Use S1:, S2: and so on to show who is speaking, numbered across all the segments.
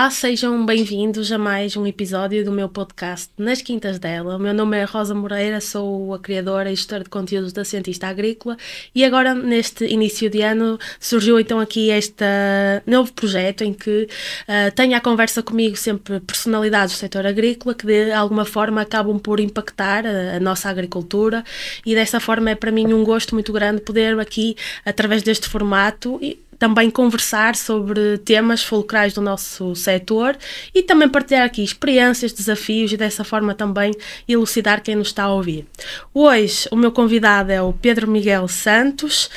S1: Olá, sejam bem-vindos a mais um episódio do meu podcast Nas Quintas dela. O meu nome é Rosa Moreira, sou a criadora e gestora de conteúdos da Cientista Agrícola e agora, neste início de ano, surgiu então aqui este novo projeto em que tenho a conversa comigo sempre personalidades do setor agrícola que de alguma forma acabam por impactar a nossa agricultura e dessa forma é para mim um gosto muito grande poder aqui, através deste formato, também conversar sobre temas fulcrais do nosso setor e também partilhar aqui experiências, desafios e dessa forma também elucidar quem nos está a ouvir. Hoje o meu convidado é o Pedro Miguel Santos.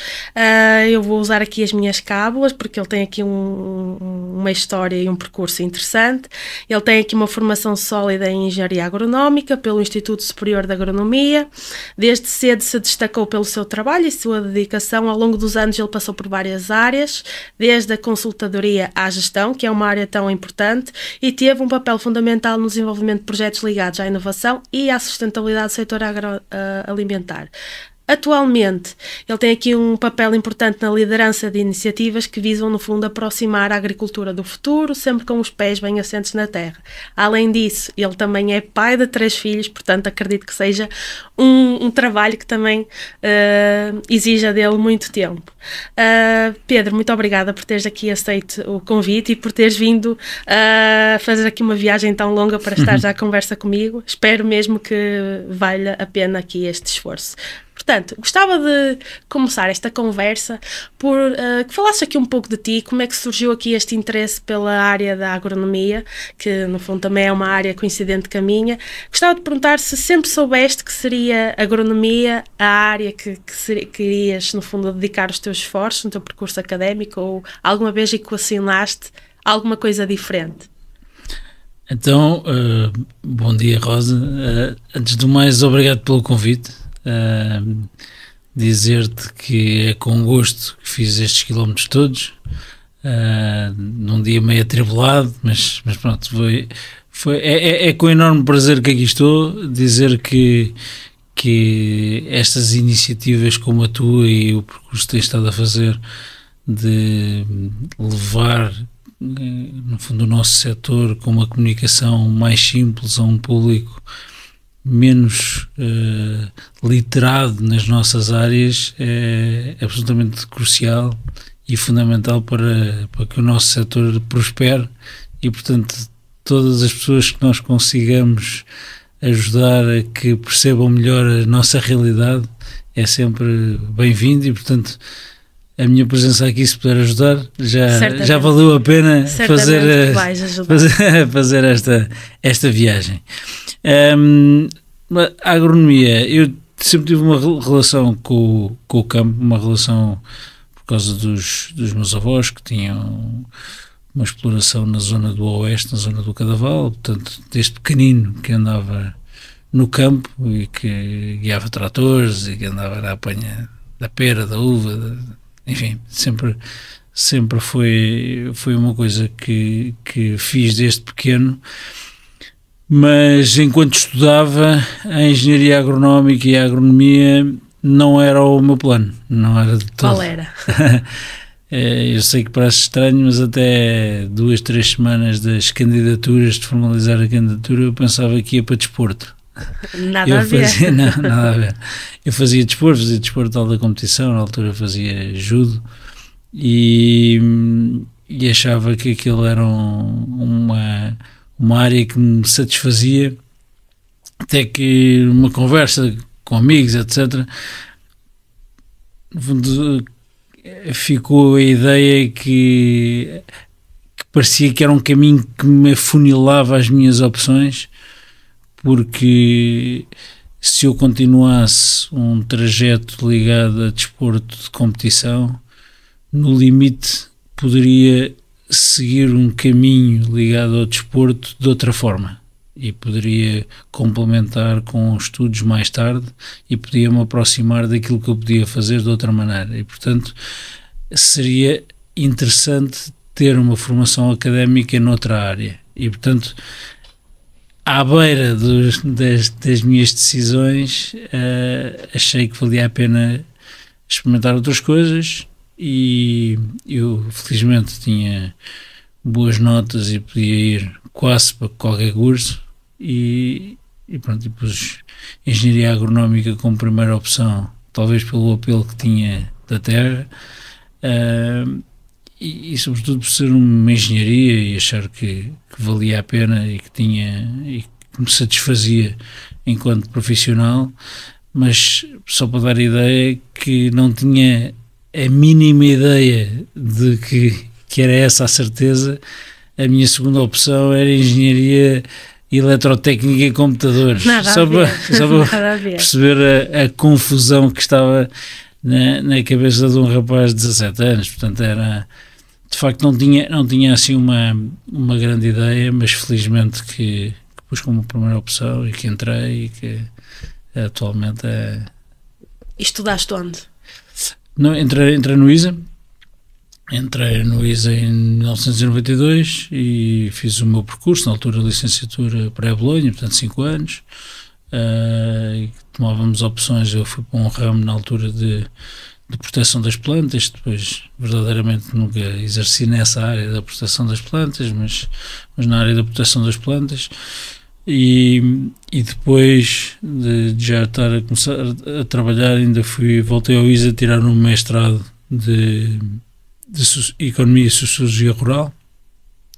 S1: Eu vou usar aqui as minhas cábulas porque ele tem aqui uma história e um percurso interessante. Ele tem aqui uma formação sólida em Engenharia Agronómica pelo Instituto Superior de Agronomia. Desde cedo se destacou pelo seu trabalho e sua dedicação. Ao longo dos anos ele passou por várias áreas, desde a consultadoria à gestão, que é uma área tão importante, e teve um papel fundamental no desenvolvimento de projetos ligados à inovação e à sustentabilidade do setor agroalimentar. Atualmente, ele tem aqui um papel importante na liderança de iniciativas que visam, no fundo, aproximar a agricultura do futuro, sempre com os pés bem assentes na terra. Além disso, ele também é pai de 3 filhos, portanto, acredito que seja um trabalho que também exija dele muito tempo. Pedro, muito obrigada por teres aqui aceito o convite e por teres vindo fazer aqui uma viagem tão longa para estares à conversa comigo. Espero mesmo que valha a pena aqui este esforço. Portanto, gostava de começar esta conversa por que falasses aqui um pouco de ti, como é que surgiu aqui este interesse pela área da agronomia, que no fundo também é uma área coincidente com a minha. Gostava de perguntar se sempre soubeste que seria agronomia a área que irias, no fundo, dedicar os teus esforços no teu percurso académico ou alguma vez equacionaste alguma coisa diferente?
S2: Então, bom dia, Rosa. Antes de mais, obrigado pelo convite. Dizer-te que é com gosto que fiz estes quilómetros todos, num dia meio atribulado, mas pronto, é com enorme prazer que aqui estou. Dizer que estas iniciativas como a tua e o percurso que tens estado a fazer de levar, no fundo, o nosso setor com uma comunicação mais simples a um público menos literado nas nossas áreas é absolutamente crucial e fundamental para que o nosso setor prospere e, portanto, todas as pessoas que nós consigamos ajudar a que percebam melhor a nossa realidade é sempre bem-vindo e, portanto, a minha presença aqui, se puder ajudar, já valeu a pena fazer esta viagem. A agronomia, eu sempre tive uma relação com o campo, uma relação por causa dos meus avós que tinham uma exploração na zona do Oeste, na zona do Cadaval, portanto, desde pequenino que andava no campo e que guiava tratores e que andava na apanha da pera, da uva, enfim, sempre foi uma coisa que fiz desde pequeno. Mas enquanto estudava a engenharia agronómica e a agronomia não era o meu plano, não era de todo.
S1: Qual era?
S2: Eu sei que parece estranho, mas até 2-3 semanas das candidaturas, de formalizar a candidatura, eu pensava que ia para desporto.
S1: Nada a ver.
S2: Nada a ver. Eu fazia desporto de alta competição, na altura fazia judo e achava que aquilo era uma área que me satisfazia, até que numa conversa com amigos, etc., no fundo, ficou a ideia que parecia que era um caminho que me afunilava as minhas opções, porque se eu continuasse um trajeto ligado a desporto de competição, no limite poderia seguir um caminho ligado ao desporto de outra forma e poderia complementar com estudos mais tarde e podia-me aproximar daquilo que eu podia fazer de outra maneira e, portanto, seria interessante ter uma formação académica noutra área e, portanto, à beira das minhas decisões, achei que valia a pena experimentar outras coisas e eu felizmente tinha boas notas e podia ir quase para qualquer curso e pronto, e pus engenharia agronómica como primeira opção, talvez pelo apelo que tinha da terra, e sobretudo por ser uma engenharia e achar que valia a pena e que me satisfazia enquanto profissional, mas só para dar ideia que não tinha a mínima ideia de que era essa a certeza. A minha segunda opção era engenharia eletrotécnica e computadores, só para perceber a confusão que estava na cabeça de um rapaz de 17 anos. Portanto, de facto não tinha assim uma grande ideia, mas felizmente que pus como primeira opção e que entrei e que atualmente é...
S1: E estudaste onde?
S2: Não, entrei no ISA. Entrei no ISA em 1992 e fiz o meu percurso, na altura licenciatura pré-Bolonha, portanto 5 anos. Tomávamos opções, eu fui para um ramo na altura de proteção das plantas, depois verdadeiramente nunca exerci nessa área da proteção das plantas, mas na área da proteção das plantas. E depois de já estar a começar a trabalhar, voltei ao ISA a tirar um mestrado de Economia e Sociologia Rural.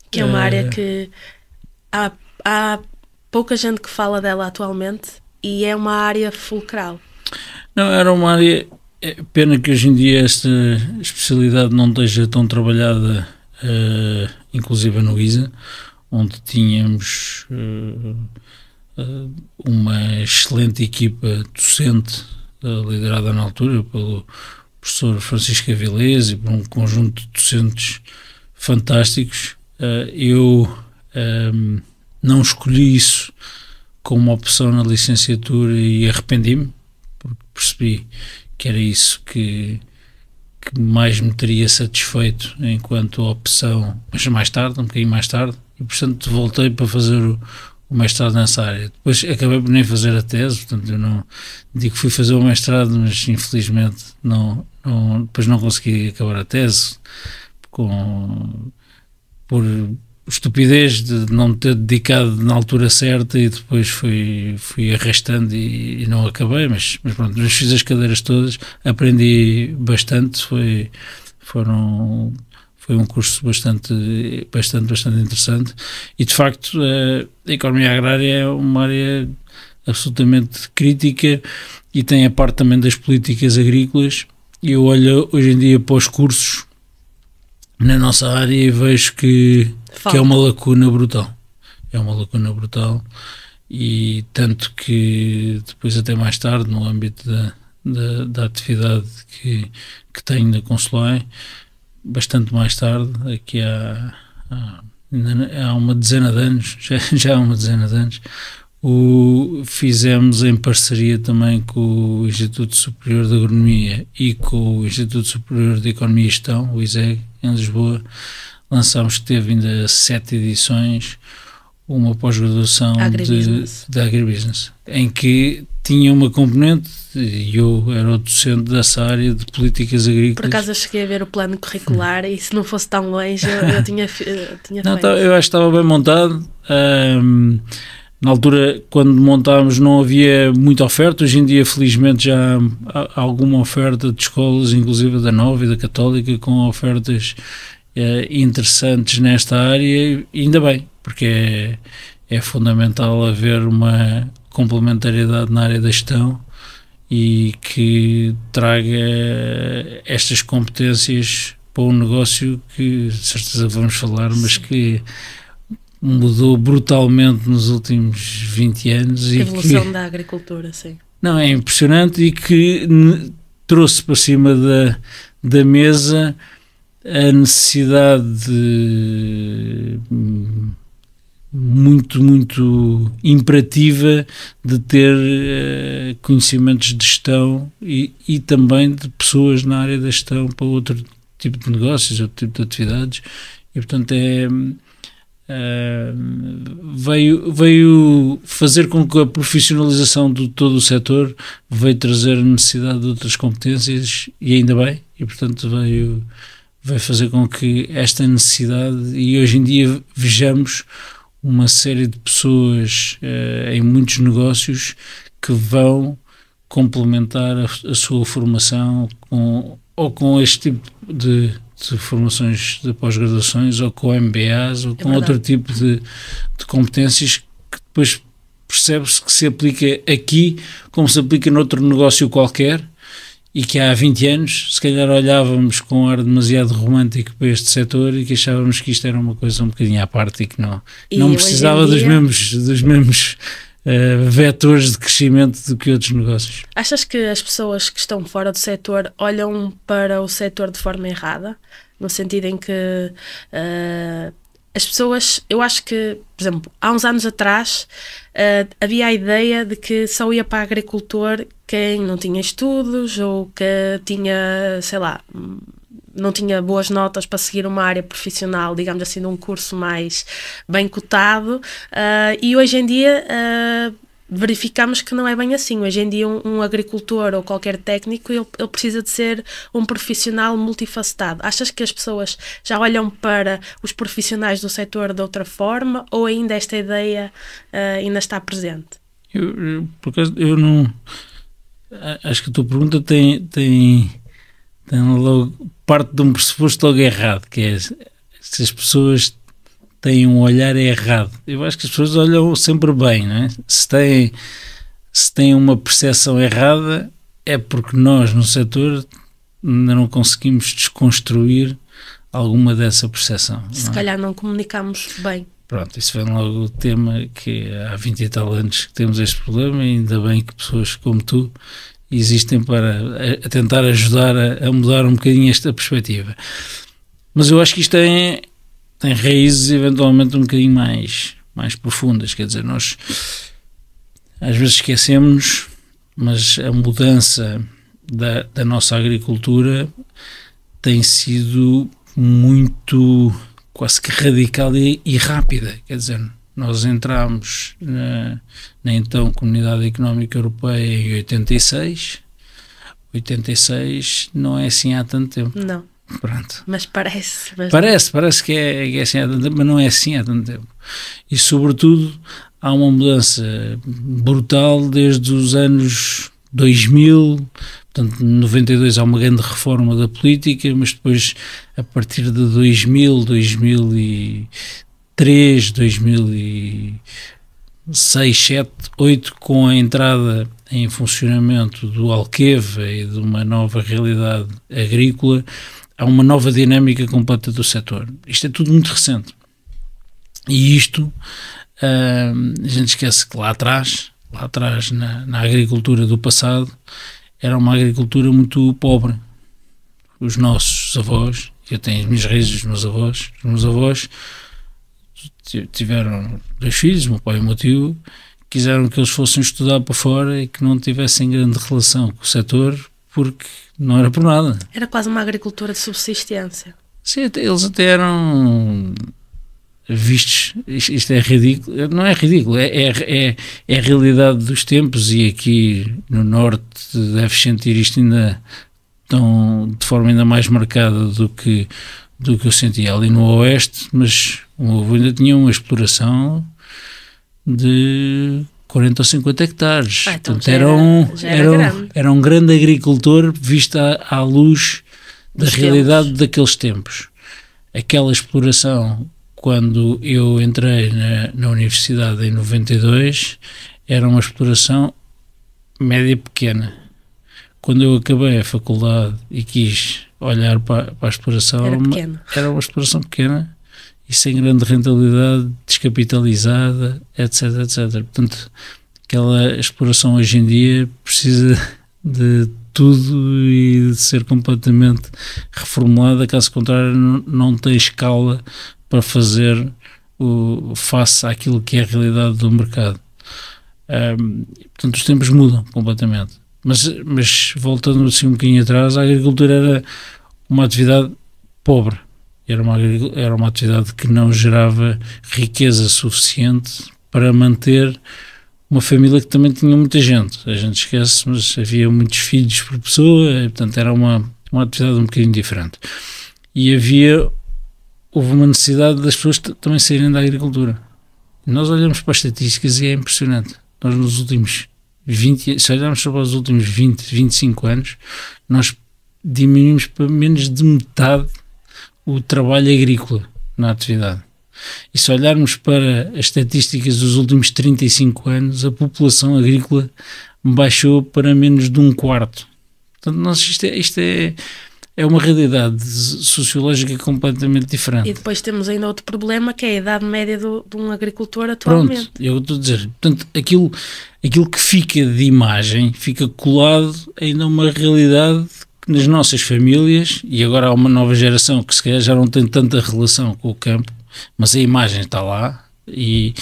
S1: Que é uma área que há pouca gente que fala dela atualmente e é uma área fulcral.
S2: Não, era uma área... É pena que hoje em dia esta especialidade não esteja tão trabalhada, inclusive no ISA, onde tínhamos uma excelente equipa docente, liderada na altura pelo professor Francisco Avilés e por um conjunto de docentes fantásticos. Eu não escolhi isso como opção na licenciatura e arrependi-me, porque percebi que era isso que mais me teria satisfeito enquanto opção, mas um bocadinho mais tarde, e portanto voltei para fazer o mestrado nessa área. Depois acabei por nem fazer a tese, portanto eu não digo que fui fazer o mestrado, mas infelizmente depois não consegui acabar a tese por estupidez de não me ter dedicado na altura certa, e depois fui arrastando e não acabei, mas pronto, mas fiz as cadeiras todas, aprendi bastante, foi um curso bastante interessante, e de facto a economia agrária é uma área absolutamente crítica e tem a parte também das políticas agrícolas, e eu olho hoje em dia para os cursos na nossa área e vejo que é uma lacuna brutal. É uma lacuna brutal, e tanto que depois, até mais tarde, no âmbito da atividade que tenho na Consulai, bastante mais tarde, aqui há uma dezena de anos, já há uma dezena de anos, fizemos em parceria também com o Instituto Superior de Agronomia e com o Instituto Superior de Economia e Gestão, o ISEG, em Lisboa, lançámos, que teve ainda 7 edições, uma pós-graduação de Agribusiness, em que tinha uma componente, e eu era o docente dessa área de políticas agrícolas.
S1: Por acaso eu cheguei a ver o plano curricular e se não fosse tão longe eu tinha
S2: não,
S1: feito.
S2: Eu acho que estava bem montado. Na altura, quando montámos, não havia muita oferta. Hoje em dia, felizmente, já há alguma oferta de escolas, inclusive da Nova e da Católica, com ofertas interessantes nesta área, e ainda bem, porque é fundamental haver uma complementariedade na área da gestão e que traga estas competências para um negócio que, de certeza, vamos falar, mas que mudou brutalmente nos últimos 20 anos.
S1: A evolução da agricultura, sim. Não,
S2: é impressionante, e que trouxe para cima da mesa a necessidade muito imperativa de ter conhecimentos de gestão e também de pessoas na área da gestão para outro tipo de negócios, outro tipo de atividades, e portanto veio fazer com que a profissionalização de todo o setor veio trazer a necessidade de outras competências, e ainda bem, e portanto vai fazer com que esta necessidade, e hoje em dia vejamos uma série de pessoas em muitos negócios que vão complementar a sua formação com este tipo de formações de pós-graduações, ou com MBAs, ou com outro tipo de competências que depois percebe-se que se aplica aqui como se aplica noutro negócio qualquer, e que há 20 anos se calhar olhávamos com um ar demasiado romântico para este setor e que achávamos que isto era uma coisa um bocadinho à parte e que não precisava dos mesmos vetores de crescimento do que outros negócios.
S1: Achas que as pessoas que estão fora do setor olham para o setor de forma errada? No sentido em que as pessoas, eu acho que, por exemplo, há uns anos atrás havia a ideia de que só ia para agricultor quem não tinha estudos ou que tinha, sei lá, não tinha boas notas para seguir uma área profissional, digamos assim, de um curso mais bem cotado, e hoje em dia verificamos que não é bem assim. Hoje em dia um agricultor ou qualquer técnico, ele precisa de ser um profissional multifacetado. Achas que as pessoas já olham para os profissionais do setor de outra forma, ou ainda esta ideia ainda está presente?
S2: Por acaso, eu não... Acho que a tua pergunta tem logo parte de um pressuposto logo errado, que é se as pessoas têm um olhar errado. Eu acho que as pessoas olham sempre bem, não é? Se têm uma percepção errada, é porque nós no setor ainda não conseguimos desconstruir alguma dessa percepção.
S1: Se calhar não comunicamos bem.
S2: Pronto, isso vem logo o tema que há 20 e tal anos que temos este problema, e ainda bem que pessoas como tu existem para tentar ajudar a mudar um bocadinho esta perspectiva. Mas eu acho que isto tem raízes eventualmente um bocadinho mais profundas, quer dizer, nós às vezes esquecemos, mas a mudança da nossa agricultura tem sido muito, quase que radical e rápida. Quer dizer, nós entramos na então Comunidade Económica Europeia em 86. 86 não é assim há tanto tempo.
S1: Não.
S2: Pronto.
S1: Mas parece.
S2: Parece que é assim há tanto tempo, mas não é assim há tanto tempo. E sobretudo há uma mudança brutal desde os anos 2000. Portanto, em 92 há uma grande reforma da política, mas depois, a partir de 2000, 2003, 2006, 2007, 2008, com a entrada em funcionamento do Alqueva e de uma nova realidade agrícola, há uma nova dinâmica completa do setor. Isto é tudo muito recente. E isto, a gente esquece que lá atrás na agricultura do passado, era uma agricultura muito pobre. Os nossos avós, eu tenho as minhas raízes dos meus avós, os meus avós tiveram 2 filhos, meu pai e o meu tio, quiseram que eles fossem estudar para fora e que não tivessem grande relação com o setor, porque não era por nada.
S1: Era quase uma agricultura de subsistência.
S2: Sim, eles até eram vistos, isto é ridículo, não é ridículo, é a realidade dos tempos, e aqui no Norte deves sentir isto ainda de forma ainda mais marcada do que eu sentia ali no Oeste, mas o meu avô ainda tinha uma exploração de 40 ou 50 hectares.
S1: Então
S2: portanto, era um grande agricultor visto à luz da realidade daqueles tempos. Aquela exploração, quando eu entrei na universidade em 92, era uma exploração média pequena. Quando eu acabei a faculdade e quis olhar para a exploração, era uma exploração pequena e sem grande rentabilidade, descapitalizada, etc, etc. Portanto, aquela exploração hoje em dia precisa de tudo e de ser completamente reformulada, caso contrário não tem escala para fazer face àquilo que é a realidade do mercado. Portanto, os tempos mudam completamente. Mas voltando assim um bocadinho atrás, a agricultura era uma atividade pobre. Era uma atividade que não gerava riqueza suficiente para manter uma família que também tinha muita gente. A gente esquece, mas havia muitos filhos por pessoa, e, portanto era uma atividade um bocadinho diferente. e houve uma necessidade das pessoas também saírem da agricultura. Nós olhamos para as estatísticas e é impressionante. Nós nos últimos 20, se olharmos para os últimos 20, 25 anos, nós diminuímos para menos de metade o trabalho agrícola na atividade. E se olharmos para as estatísticas dos últimos 35 anos, a população agrícola baixou para menos de um quarto. Portanto, isto é uma realidade sociológica completamente diferente.
S1: E depois temos ainda outro problema, que é a idade média de um agricultor atualmente.
S2: Pronto, eu estou a dizer, portanto, aquilo que fica de imagem, fica colado ainda uma realidade que nas nossas famílias, e agora há uma nova geração que se calhar já não tem tanta relação com o campo, mas a imagem está lá, e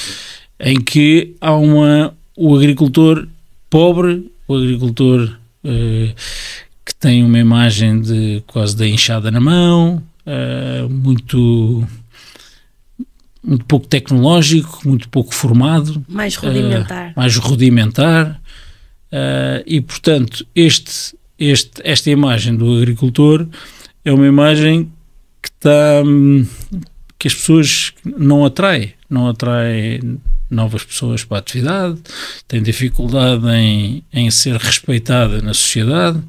S2: em que há o agricultor pobre, o agricultor que tem uma imagem de quase da enxada na mão, muito pouco tecnológico, muito pouco formado,
S1: mais rudimentar,
S2: e portanto esta imagem do agricultor é uma imagem que as pessoas não atrai novas pessoas para a atividade, tem dificuldade em ser respeitada na sociedade,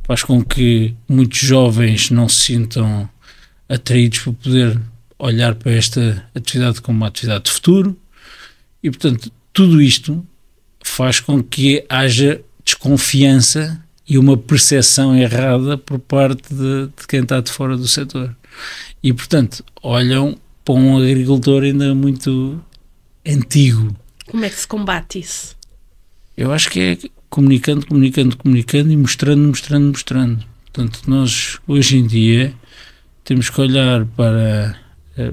S2: faz com que muitos jovens não se sintam atraídos para poder olhar para esta atividade como uma atividade de futuro, e portanto tudo isto faz com que haja desconfiança e uma percepção errada por parte de quem está de fora do setor. E, portanto, olham para um agricultor ainda muito antigo.
S1: Como é que se combate isso?
S2: Eu acho que é comunicando e mostrando. Portanto, nós, hoje em dia, temos que olhar para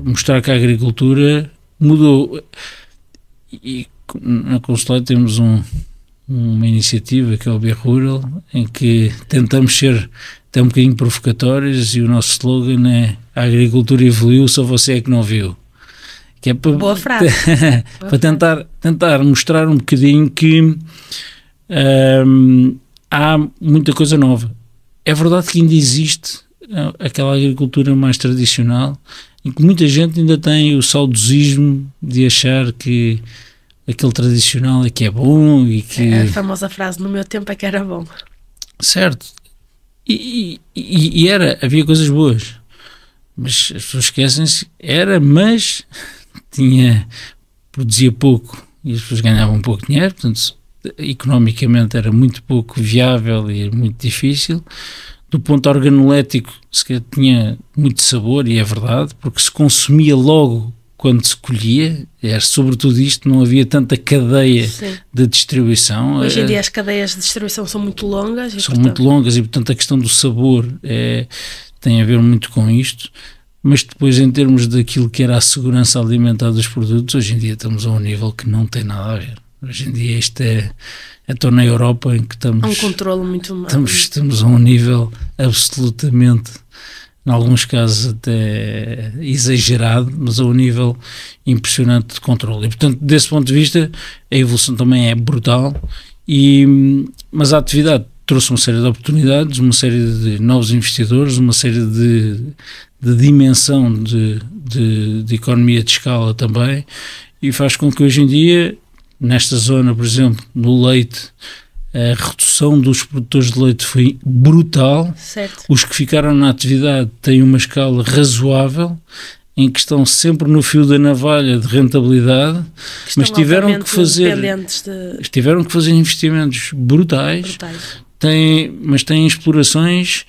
S2: mostrar que a agricultura mudou. E na Constellium temos uma iniciativa que é o Be Rural, em que tentamos ser até um bocadinho provocatórios, e o nosso slogan é: a agricultura evoluiu, só você é que não viu. Que é para,
S1: boa frase.
S2: Para tentar mostrar um bocadinho que há muita coisa nova. É verdade que ainda existe aquela agricultura mais tradicional, em que muita gente ainda tem o saudosismo de achar que aquele tradicional é que é bom e que...
S1: É a famosa frase: no meu tempo é que era bom.
S2: Certo. E havia coisas boas, mas as pessoas esquecem-se, mas produzia pouco e as pessoas ganhavam pouco dinheiro, portanto, economicamente era muito pouco viável e muito difícil. Do ponto organolético, se calhar tinha muito sabor, e é verdade, porque se consumia logo quando se colhia, sobretudo isto, não havia tanta cadeia de distribuição.
S1: Hoje em dia as cadeias de distribuição são muito longas.
S2: Muito longas, e portanto a questão do sabor tem a ver muito com isto, mas depois em termos daquilo que era a segurança alimentar dos produtos, hoje em dia estamos a um nível que não tem nada a ver. Hoje em dia isto estou na Europa, em que estamos...
S1: Há um controle muito mais.
S2: Estamos a um nível absolutamente, em alguns casos até exagerado, mas a um nível impressionante de controle. E, portanto, desse ponto de vista, a evolução também é brutal, mas a atividade trouxe uma série de oportunidades, uma série de novos investidores, uma série de dimensão de economia de escala também, e faz com que hoje em dia, nesta zona, por exemplo, no leite, a redução dos produtores de leite foi brutal.
S1: Certo.
S2: Os que ficaram na atividade têm uma escala razoável, em que estão sempre no fio da navalha de rentabilidade, mas tiveram que fazer investimentos brutais. Mas têm explorações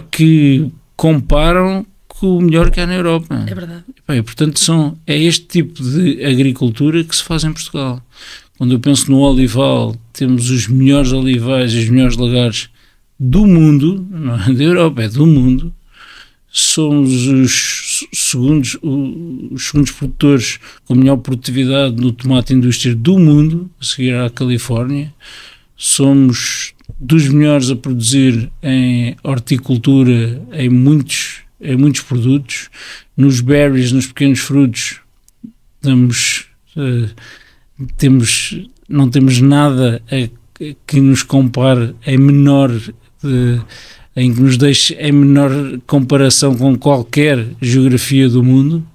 S2: que comparam com o melhor que há na Europa.
S1: É verdade.
S2: E, portanto, é este tipo de agricultura que se faz em Portugal. Quando eu penso no olival, temos os melhores olivais e os melhores lagares do mundo, não é da Europa, é do mundo. Somos os segundos produtores com melhor produtividade no tomate indústria do mundo, a seguir à Califórnia. Somos dos melhores a produzir em horticultura em muitos produtos. Nos berries, nos pequenos frutos, não temos nada que nos compare em menor em que nos deixe em menor comparação com qualquer geografia do mundo.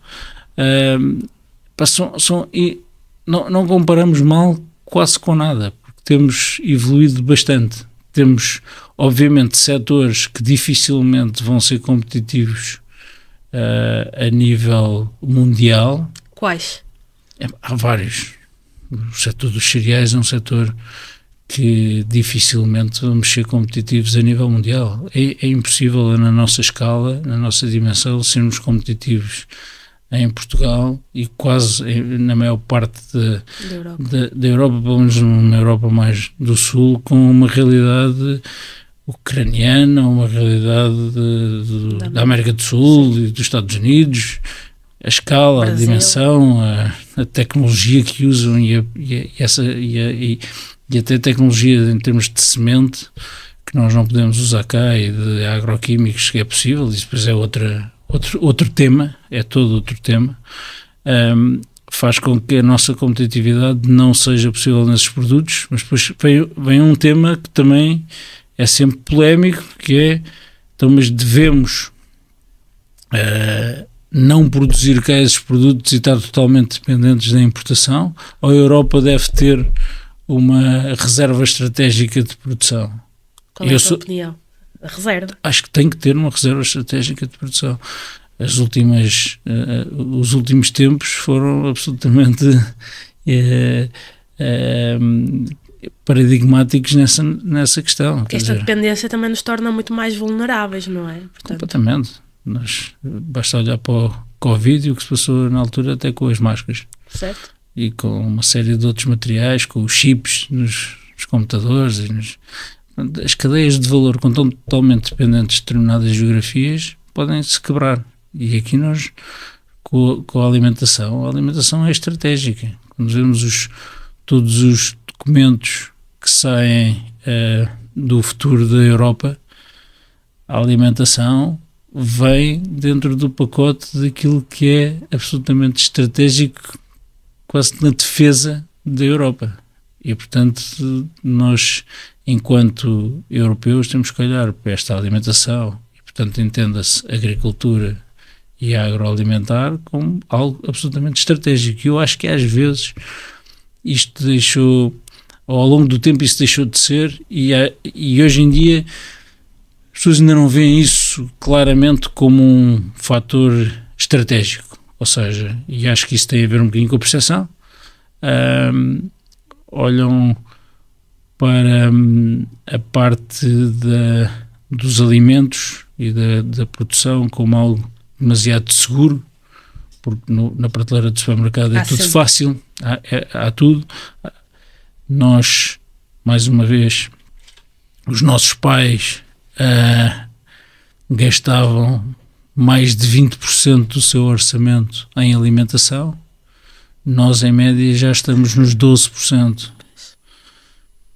S2: Não comparamos mal quase com nada, porque temos evoluído bastante. Temos, obviamente, setores que dificilmente vão ser competitivos a nível mundial.
S1: Quais?
S2: Há vários. O setor dos cereais é um setor que dificilmente vamos ser competitivos a nível mundial. É impossível na nossa escala, na nossa dimensão, sermos competitivos em Portugal e quase na maior parte da Europa, pelo menos na Europa mais do Sul, com uma realidade ucraniana, uma realidade da América do Sul e dos Estados Unidos, a escala, Brasil. A dimensão, a tecnologia que usam e até a tecnologia em termos de semente que nós não podemos usar cá e de agroquímicos que é possível, isso depois é outro tema, é todo outro tema, faz com que a nossa competitividade não seja possível nesses produtos, mas depois vem um tema que também é sempre polémico, que é, então, mas devemos não produzir cá esses produtos e estar totalmente dependentes da importação, ou a Europa deve ter uma reserva estratégica de produção?
S1: Qual é a tua opinião? A reserva?
S2: Acho que tem que ter uma reserva estratégica de produção. Os últimos tempos foram absolutamente paradigmáticos nessa questão.
S1: Porque esta dependência também nos torna muito mais vulneráveis, não é? Portanto...
S2: Completamente. Basta olhar para o Covid e o que se passou na altura, até com as máscaras.
S1: Certo.
S2: E com uma série de outros materiais, com os chips nos computadores. As cadeias de valor, quando estão totalmente dependentes de determinadas geografias, podem se quebrar. E aqui nós, com a alimentação é estratégica. Quando vemos todos os documentos que saem do futuro da Europa, a alimentação vem dentro do pacote daquilo que é absolutamente estratégico, quase na defesa da Europa. E, portanto, nós, enquanto europeus, temos que olhar para esta alimentação, e, portanto, entenda-se agricultura e agroalimentar como algo absolutamente estratégico. E eu acho que, às vezes, isto deixou, ao longo do tempo, isso deixou de ser, e hoje em dia as pessoas ainda não veem isso claramente como um fator estratégico. Ou seja, e acho que isso tem a ver um bocadinho com a percepção, olham para a parte dos alimentos e da produção como algo demasiado seguro, porque na prateleira do supermercado é tudo sempre fácil, há tudo. Nós, mais uma vez, os nossos pais gastavam mais de 20% do seu orçamento em alimentação. Nós, em média, já estamos nos 12%.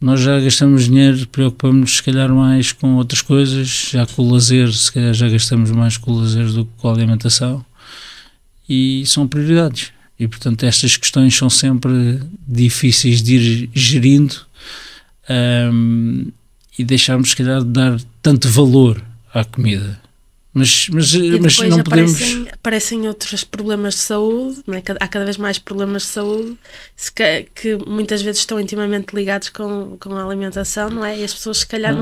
S2: Nós já gastamos dinheiro, preocupamos-nos se calhar mais com outras coisas, já com o lazer, se calhar já gastamos mais com o lazer do que com a alimentação, e são prioridades. E, portanto, estas questões são sempre difíceis de ir gerindo e deixarmos, se calhar, de dar tanto valor à comida. Mas não podemos...
S1: aparecem outros problemas de saúde, não é? Há cada vez mais problemas de saúde que muitas vezes estão intimamente ligados com a alimentação, não é? E as pessoas, se calhar,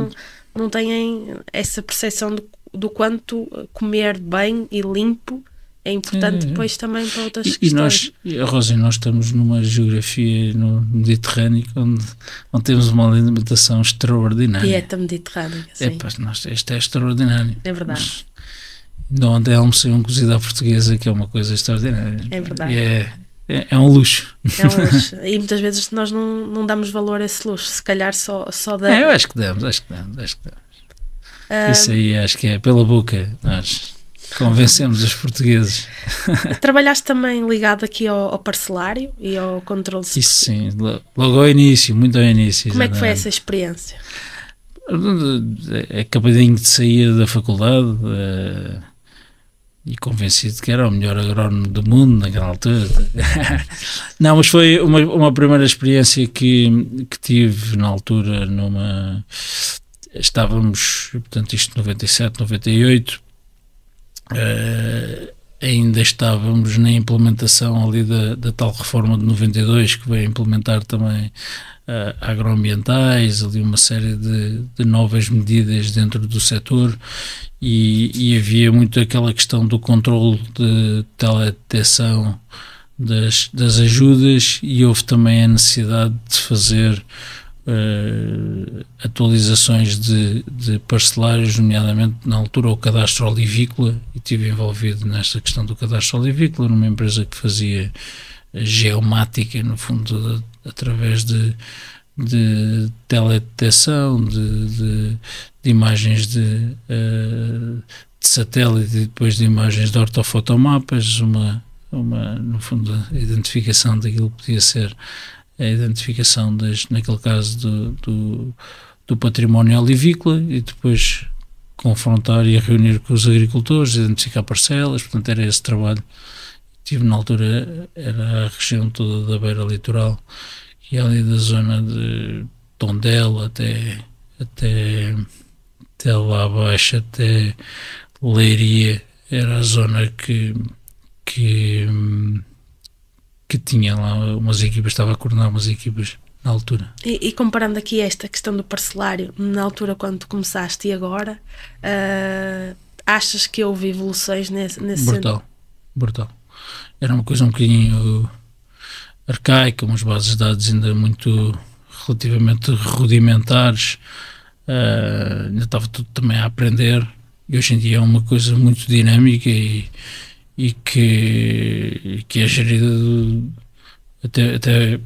S1: não têm essa percepção do quanto comer bem e limpo é importante depois também para outras questões.
S2: Nós estamos numa geografia no Mediterrâneo onde temos uma alimentação extraordinária.
S1: Dieta mediterrânea, sim.
S2: Isto é extraordinário.
S1: É verdade.
S2: Ontem almocei um cozido à portuguesa, que é uma coisa extraordinária.
S1: É verdade.
S2: E é um luxo.
S1: É um luxo. E muitas vezes nós não damos valor a esse luxo. Se calhar só dá.
S2: Eu acho que damos. Isso aí acho que é pela boca. Nós convencemos os portugueses.
S1: Trabalhaste também ligado aqui ao parcelário e ao controle.
S2: Isso sim, logo ao início, muito ao início.
S1: Como é que foi essa experiência?
S2: Acabadinho de sair da faculdade e convencido que era o melhor agrónomo do mundo naquela altura. Não, mas foi uma primeira experiência que tive na altura estávamos, portanto isto 97, 98, ainda estávamos na implementação ali da tal reforma de 92, que veio implementar também agroambientais, ali uma série de novas medidas dentro do setor, e havia muito aquela questão do controle de teledetecção das ajudas, e houve também a necessidade de fazer atualizações de parcelários, nomeadamente na altura o cadastro olivícola, e estive envolvido nesta questão do cadastro olivícola numa empresa que fazia geomática, no fundo, através de teledetecção, de imagens de satélite, e depois de imagens de ortofotomapas, no fundo, a identificação daquilo que podia ser a identificação, naquele caso, do património olivícola, e depois confrontar e reunir com os agricultores, identificar parcelas. Portanto, era esse trabalho. Tive na altura, era a região toda da beira litoral, e ali da zona de Tondela até lá abaixo, até Leiria, era a zona que tinha lá umas equipas, estava a coordenar umas equipas na altura.
S1: E comparando aqui esta questão do parcelário, na altura quando tu começaste e agora, achas que houve evoluções nesse
S2: Brutal. Era uma coisa um bocadinho arcaica, umas bases de dados ainda muito relativamente rudimentares, ainda estava tudo também a aprender, e hoje em dia é uma coisa muito dinâmica e que é gerida até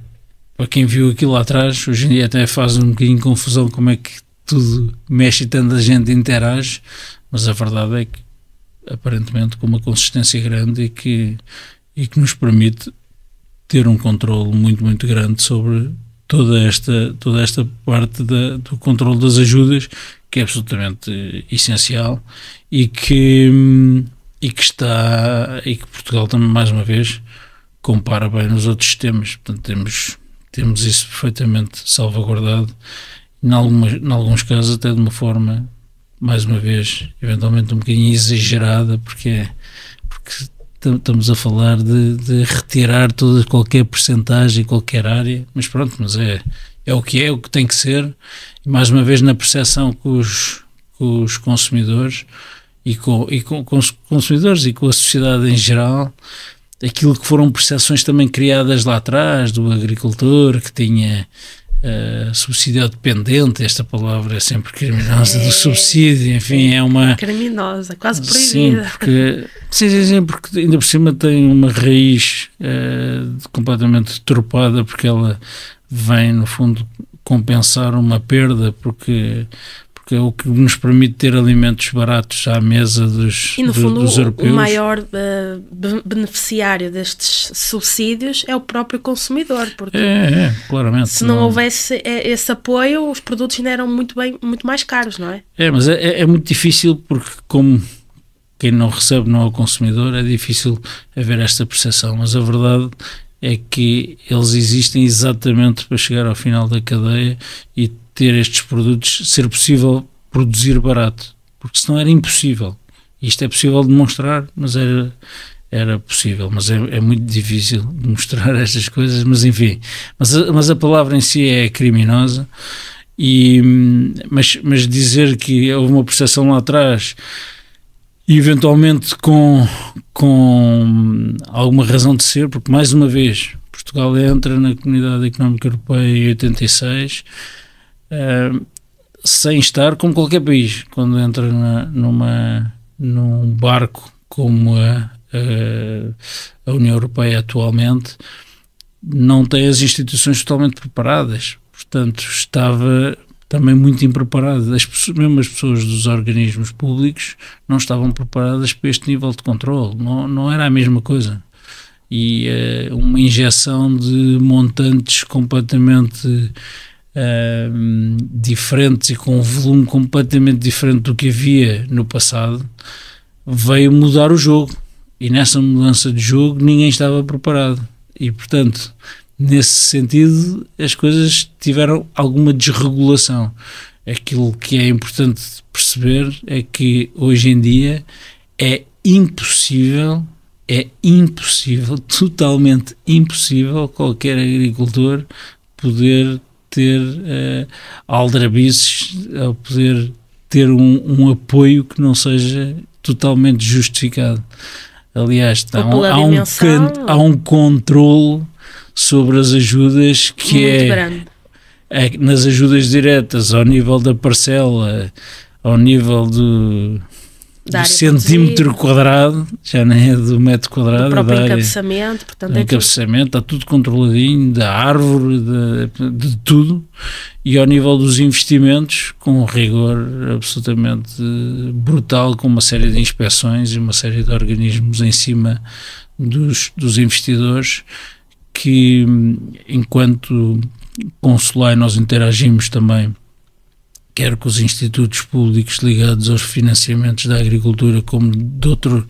S2: para quem viu aquilo lá atrás. Hoje em dia até faz um bocadinho de confusão como é que tudo mexe e tanta gente interage, mas a verdade é que aparentemente com uma consistência grande, e que nos permite ter um controle muito, muito grande sobre toda esta parte do controle das ajudas, que é absolutamente essencial, e que Portugal também, mais uma vez, compara bem nos outros sistemas. Portanto, temos isso perfeitamente salvaguardado, em alguns casos até de uma forma, mais uma vez, eventualmente um bocadinho exagerada, porque estamos a falar de retirar qualquer percentagem, qualquer área, mas pronto, mas é o que tem que ser, e mais uma vez na percepção com os consumidores, e com os consumidores e com a sociedade em geral, aquilo que foram percepções também criadas lá atrás, do agricultor que tinha subsídio dependente. Esta palavra é sempre criminosa, do subsídio, enfim, é uma...
S1: Criminosa, quase proibida.
S2: Sim, porque ainda por cima tem uma raiz completamente deturpada, porque ela vem, no fundo, compensar uma perda, porque é o que nos permite ter alimentos baratos à mesa dos europeus. E no fundo
S1: o maior beneficiário destes subsídios é o próprio consumidor, porque
S2: claramente,
S1: se não houvesse esse apoio, os produtos ainda eram muito mais caros, não é?
S2: Mas é muito difícil, porque como quem não recebe não é o consumidor, é difícil haver esta percepção, mas a verdade é que eles existem exatamente para chegar ao final da cadeia e ter estes produtos, ser possível produzir barato, porque senão era impossível. Isto é possível demonstrar, mas era possível, mas é muito difícil demonstrar estas coisas, mas enfim, mas a palavra em si é criminosa, mas dizer que houve uma percepção lá atrás, e eventualmente com alguma razão de ser, porque mais uma vez Portugal entra na Comunidade Económica Europeia em 86, sem estar como qualquer país, quando entra num barco como a União Europeia atualmente, não tem as instituições totalmente preparadas, portanto estava também muito impreparado. Mesmo as pessoas dos organismos públicos não estavam preparadas para este nível de controle, não era a mesma coisa, e uma injeção de montantes completamente diferentes e com um volume completamente diferente do que havia no passado, veio mudar o jogo, e nessa mudança de jogo ninguém estava preparado, e portanto nesse sentido as coisas tiveram alguma desregulação, aquilo que é importante perceber é que hoje em dia é impossível, totalmente impossível qualquer agricultor poder ter aldrabices, ou poder ter um apoio que não seja totalmente justificado. Aliás, há um controle sobre as ajudas que
S1: muito grande.
S2: Nas ajudas diretas, ao nível da parcela, ao nível do centímetro quadrado, já nem é do metro quadrado,
S1: do próprio encabeçamento, portanto,
S2: está tudo controladinho, da árvore, de tudo, e ao nível dos investimentos, com um rigor absolutamente brutal, com uma série de inspeções e uma série de organismos em cima dos investidores, que enquanto Consulai nós interagimos também, quer com os institutos públicos ligados aos financiamentos da agricultura, como de outros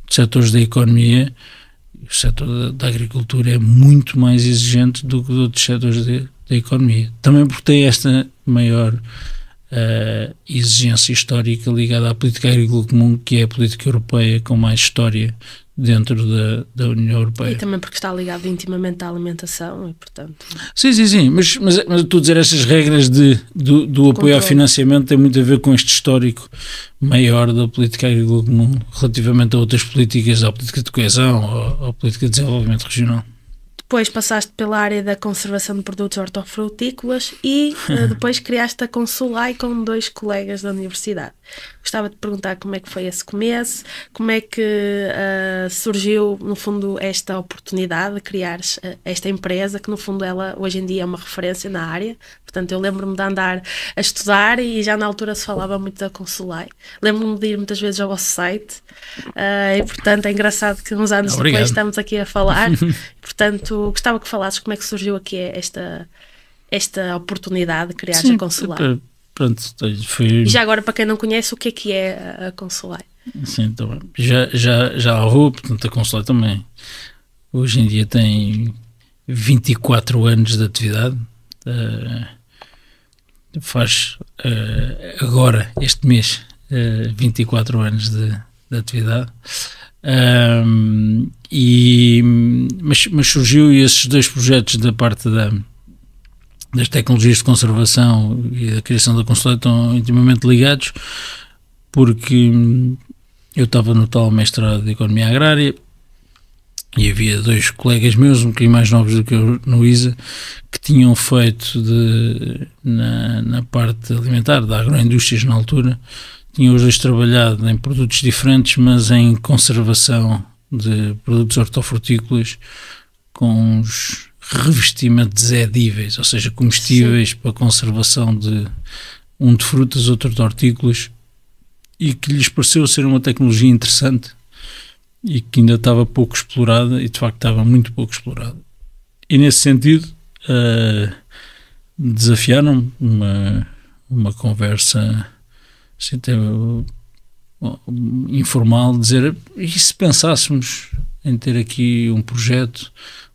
S2: setores da economia. O setor da agricultura é muito mais exigente do que de outros setores da economia. Também porque tem esta maior exigência histórica ligada à política agrícola comum, que é a política europeia com mais história dentro da União Europeia.
S1: E também porque está ligado intimamente à alimentação e, portanto...
S2: Sim, mas estou a dizer, estas regras do apoio ao financiamento têm muito a ver com este histórico maior da política agrícola comum relativamente a outras políticas, à política de coesão ou à política de desenvolvimento regional.
S1: Depois passaste pela área da conservação de produtos hortofrutícolas e depois criaste a Consulai com 2 colegas da universidade. Gostava de perguntar como é que foi esse começo, como é que surgiu, no fundo, esta oportunidade de criar esta empresa, que no fundo ela hoje em dia é uma referência na área. Portanto, eu lembro-me de andar a estudar e já na altura se falava muito da Consulai. Lembro-me de ir muitas vezes ao vosso site e, portanto, é engraçado que uns anos depois estamos aqui a falar. Portanto, gostava que falasses como é que surgiu aqui esta oportunidade de criar a Consulai.
S2: Pronto,
S1: E já agora, para quem não conhece, o que é a Consulai?
S2: Sim, então, já lá vou, portanto, a Consulai também hoje em dia tem 24 anos de atividade. Faz agora, este mês, 24 anos de atividade. Mas surgiu esses 2 projetos da parte das tecnologias de conservação e da criação da Consulai estão intimamente ligados, porque eu estava no tal mestrado de Economia Agrária e havia 2 colegas meus, um bocadinho mais novos do que eu no ISA, que tinham feito na parte alimentar, da agroindústrias na altura, tinham os 2 trabalhado em produtos diferentes, mas em conservação de produtos hortofrutícolas com uns revestimentos edíveis, ou seja, comestíveis para conservação um de frutas, outro de hortícolas, e que lhes pareceu ser uma tecnologia interessante e que ainda estava pouco explorada, e de facto estava muito pouco explorada. E nesse sentido desafiaram-me uma conversa assim, informal, dizer, e se pensássemos em ter aqui um projeto,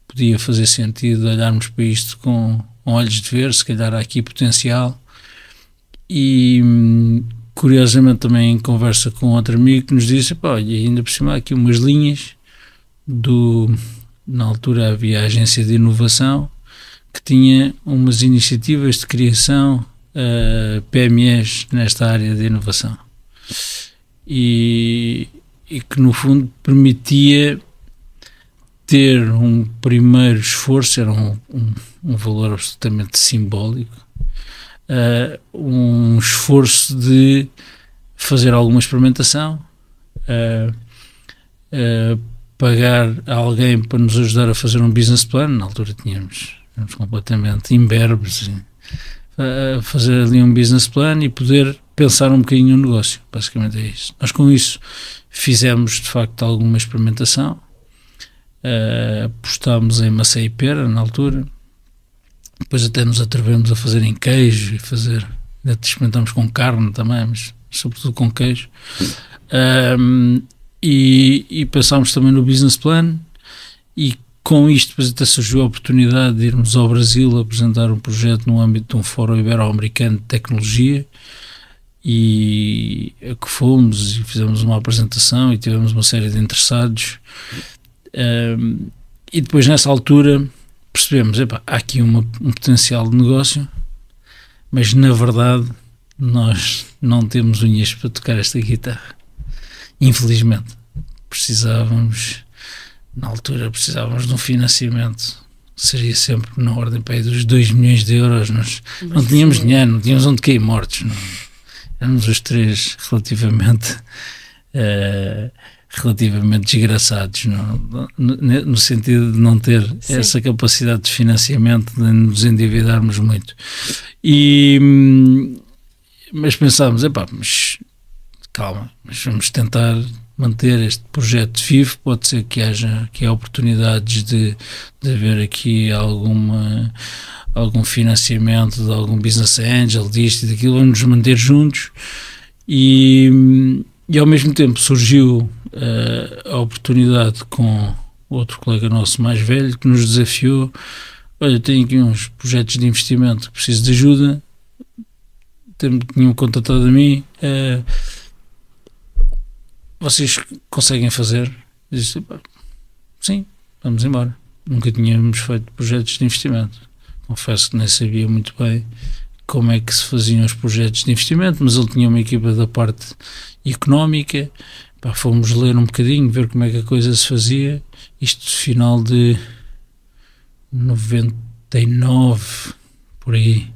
S2: podia fazer sentido olharmos para isto com olhos de ver, se calhar há aqui potencial. E curiosamente também em conversa com outro amigo que nos disse, olha, ainda por cima há aqui umas linhas na altura havia a agência de inovação que tinha umas iniciativas de criação PMEs nesta área de inovação e que no fundo permitia ter um primeiro esforço, era um valor absolutamente simbólico, um esforço de fazer alguma experimentação, pagar a alguém para nos ajudar a fazer um business plan. Na altura tínhamos completamente imberbes a fazer ali um business plan e poder pensar um bocadinho no negócio. Basicamente é isso. Nós com isso fizemos de facto alguma experimentação, apostámos em maçã e pera na altura, depois até nos atrevemos a fazer em queijo e experimentámos com carne também, mas sobretudo com queijo. E pensámos também no business plan, e com isto depois até surgiu a oportunidade de irmos ao Brasil apresentar um projeto no âmbito de um fórum ibero-americano de tecnologia, e a que fomos e fizemos uma apresentação e tivemos uma série de interessados, e depois nessa altura percebemos, há aqui um potencial de negócio, mas na verdade nós não temos unhas para tocar esta guitarra, infelizmente. Na altura precisávamos de um financiamento, seria sempre na ordem para aí dos 2 milhões de euros. Nós não tínhamos dinheiro, não tínhamos onde cair mortos, não. Éramos os três relativamente desgraçados, no sentido de não ter essa capacidade de financiamento, de nos endividarmos muito. Mas pensámos, mas calma, mas vamos tentar manter este projeto vivo. Pode ser que haja aqui oportunidades de haver aqui algum financiamento de algum business angel, disto e daquilo, vamos nos manter juntos. E ao mesmo tempo surgiu a oportunidade com outro colega nosso mais velho que nos desafiou: olha, tenho aqui uns projetos de investimento que preciso de ajuda, tinham contatado a mim, vocês conseguem fazer? Eu disse, sim, vamos embora. Nunca tínhamos feito projetos de investimento, confesso que nem sabia muito bem como é que se faziam os projetos de investimento, mas ele tinha uma equipa da parte económica. Fomos ler um bocadinho, ver como é que a coisa se fazia, isto final de 99, por aí,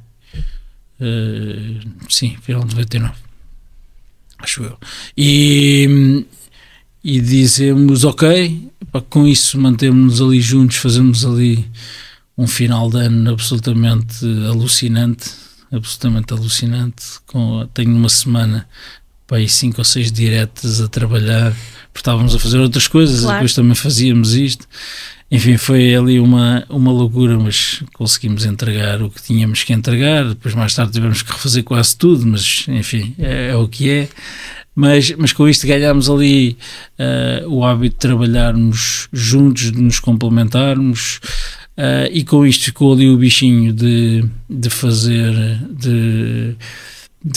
S2: sim, final de 99, acho eu, e dizemos, ok, com isso mantemos-nos ali juntos, fazemos ali um final de ano absolutamente alucinante, tenho uma semana para aí 5 ou 6 diretas a trabalhar, porque estávamos a fazer outras coisas, claro. Depois também fazíamos isto, enfim, foi ali uma loucura, mas conseguimos entregar o que tínhamos que entregar. Depois mais tarde tivemos que refazer quase tudo, mas enfim, é o que é. Mas com isto ganhámos ali o hábito de trabalharmos juntos, de nos complementarmos, e com isto ficou ali o bichinho de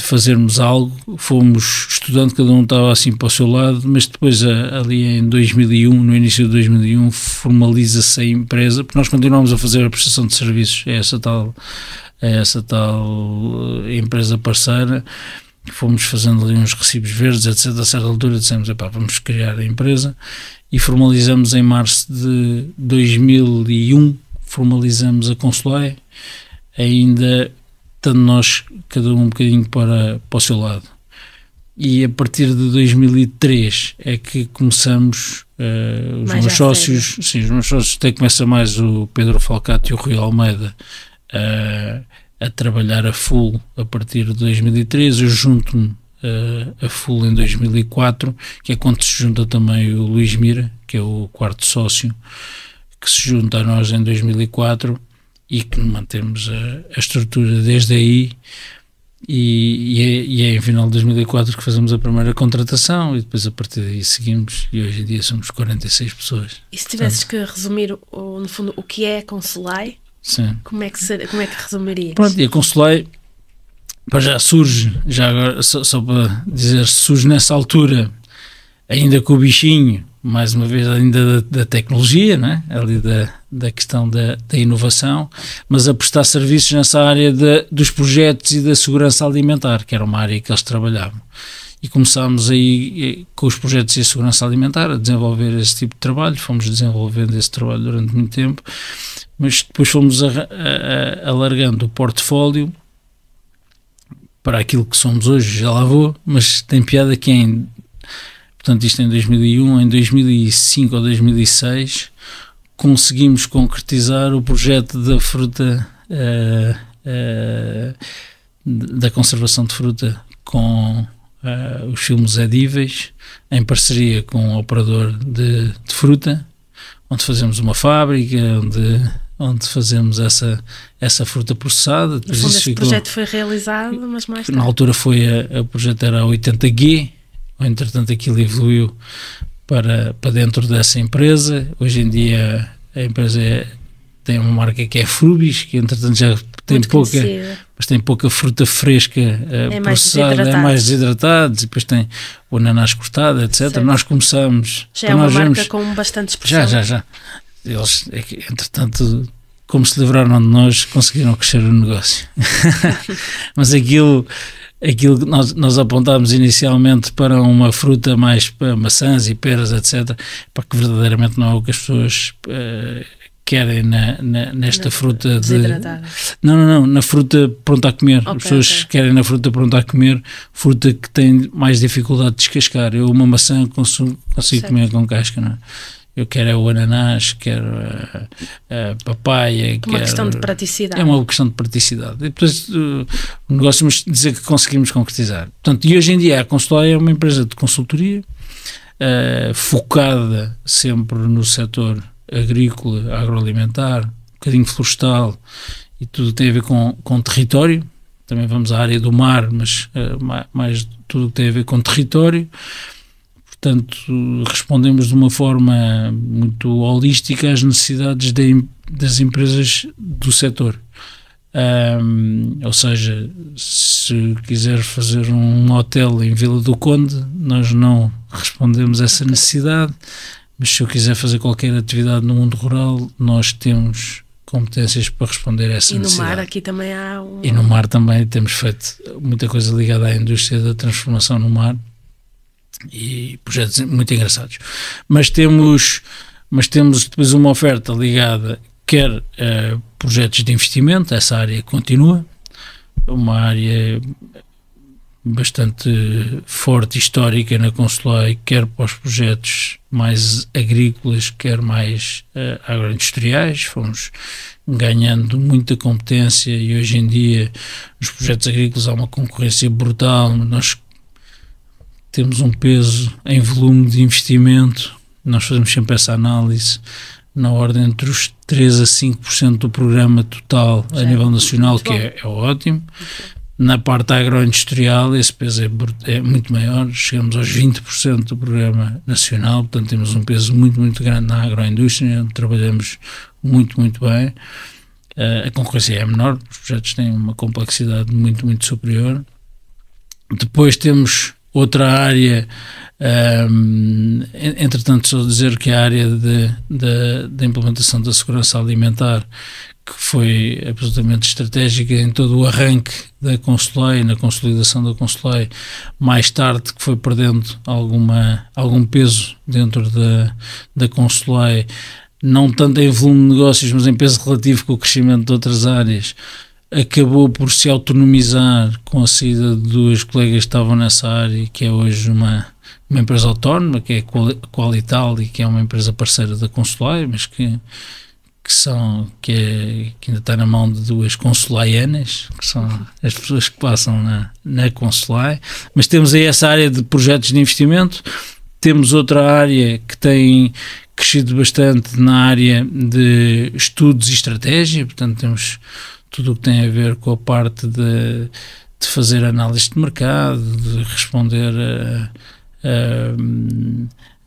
S2: fazermos algo. Fomos estudando, cada um estava assim para o seu lado, mas depois ali em 2001, no início de 2001, formaliza-se a empresa, porque nós continuamos a fazer a prestação de serviços a essa tal empresa parceira. Fomos fazendo ali uns recibos verdes, etc. A certa altura dissemos, vamos criar a empresa, e formalizamos em março de 2001, formalizamos a Consulai, ainda estando nós cada um bocadinho para o seu lado. E a partir de 2003 é que começamos, os meus sócios, até começa mais o Pedro Falcato e o Rui Almeida a trabalhar a full a partir de 2003, eu junto-me a full em 2004, que é quando se junta também o Luís Mira, que é o quarto sócio, que se junta a nós em 2004, e que mantemos a estrutura desde aí, e é em final de 2004 que fazemos a primeira contratação, e depois a partir daí seguimos, e hoje em dia somos 46 pessoas.
S1: E se tivesses que resumir, no fundo, o que é a Consulai,
S2: sim,
S1: como é que resumirias?
S2: Pronto, e a Consulai já surge, já agora, só para dizer, surge nessa altura, ainda com o bichinho, mais uma vez, ainda da tecnologia, não é? Ali da questão da inovação, mas a prestar serviços nessa área dos projetos e da segurança alimentar, que era uma área que eles trabalhavam. E começámos aí com os projetos e a segurança alimentar a desenvolver esse tipo de trabalho, fomos desenvolvendo esse trabalho durante muito tempo, mas depois fomos alargando o portfólio para aquilo que somos hoje, já lá vou, mas tem piada que portanto isto em 2001, em 2005 ou 2006 conseguimos concretizar o projeto da fruta, da conservação de fruta com os filmes edíveis, em parceria com um operador de fruta, onde fazemos uma fábrica, onde fazemos essa fruta processada.
S1: No fundo, esse projeto foi realizado, mas mais tarde.
S2: Na altura o projeto era a 80G, entretanto aquilo evoluiu para dentro dessa empresa. Hoje em dia a empresa tem uma marca que é Frubis, que entretanto já tem pouca, mas tem pouca fruta fresca processada, é mais desidratados, e depois tem o ananás cortado, etc. Certo. Nós começamos...
S1: Já é uma marca com bastante expressão.
S2: Já. Eles, entretanto, como se livraram de nós, conseguiram crescer o negócio. Mas aquilo que nós apontámos inicialmente para uma fruta mais para maçãs e peras, etc., para que verdadeiramente não é o que as pessoas... querem nesta fruta não, na fruta pronta a comer. As pessoas querem na fruta pronta a comer, fruta que tem mais dificuldade de descascar. Eu uma maçã consigo comer com casca, não é? Eu quero o ananás, quero a papaya.
S1: Uma questão de praticidade.
S2: É uma questão de praticidade. E depois o negócio, vamos dizer que conseguimos concretizar. Portanto, e hoje em dia a Consulai é uma empresa de consultoria focada sempre no setor agrícola, agroalimentar, um bocadinho florestal, e tudo tem a ver com território. Também vamos à área do mar, mas mais tudo tem a ver com território. Portanto, respondemos de uma forma muito holística às necessidades das empresas do setor. Ou seja, se quiser fazer um hotel em Vila do Conde, nós não respondemos a essa necessidade. Mas se eu quiser fazer qualquer atividade no mundo rural, nós temos competências para responder a essa necessidade.
S1: E no mar aqui também há
S2: E no mar também temos feito muita coisa ligada à indústria da transformação no mar e projetos muito engraçados. Mas temos depois uma oferta ligada, quer a projetos de investimento, essa área continua, uma área bastante forte, histórica na Consulai, quer para os projetos mais agrícolas, quer mais agroindustriais. Fomos ganhando muita competência e hoje em dia nos projetos agrícolas há uma concorrência brutal. Nós temos um peso em volume de investimento, nós fazemos sempre essa análise, na ordem entre os 3 a 5% do programa total a nível nacional, que é ótimo. Na parte agroindustrial esse peso é muito maior, chegamos aos 20% do programa nacional, portanto temos um peso muito, muito grande na agroindústria, onde trabalhamos muito, muito bem. A concorrência é menor, os projetos têm uma complexidade muito, muito superior. Depois temos outra área, entretanto só dizer que a área da implementação da segurança alimentar, que foi absolutamente estratégica em todo o arranque da Consulai, na consolidação da Consulai, mais tarde que foi perdendo algum peso dentro da Consulai, não tanto em volume de negócios, mas em peso relativo com o crescimento de outras áreas, acabou por se autonomizar com a saída de duas colegas que estavam nessa área, que é hoje uma empresa autónoma, que é a Qualital, e que é uma empresa parceira da Consulai, mas que ainda está na mão de duas consulaianas, que são as pessoas que passam na Consulai. Mas temos aí essa área de projetos de investimento, temos outra área que tem crescido bastante na área de estudos e estratégia, portanto temos tudo o que tem a ver com a parte de fazer análise de mercado, de responder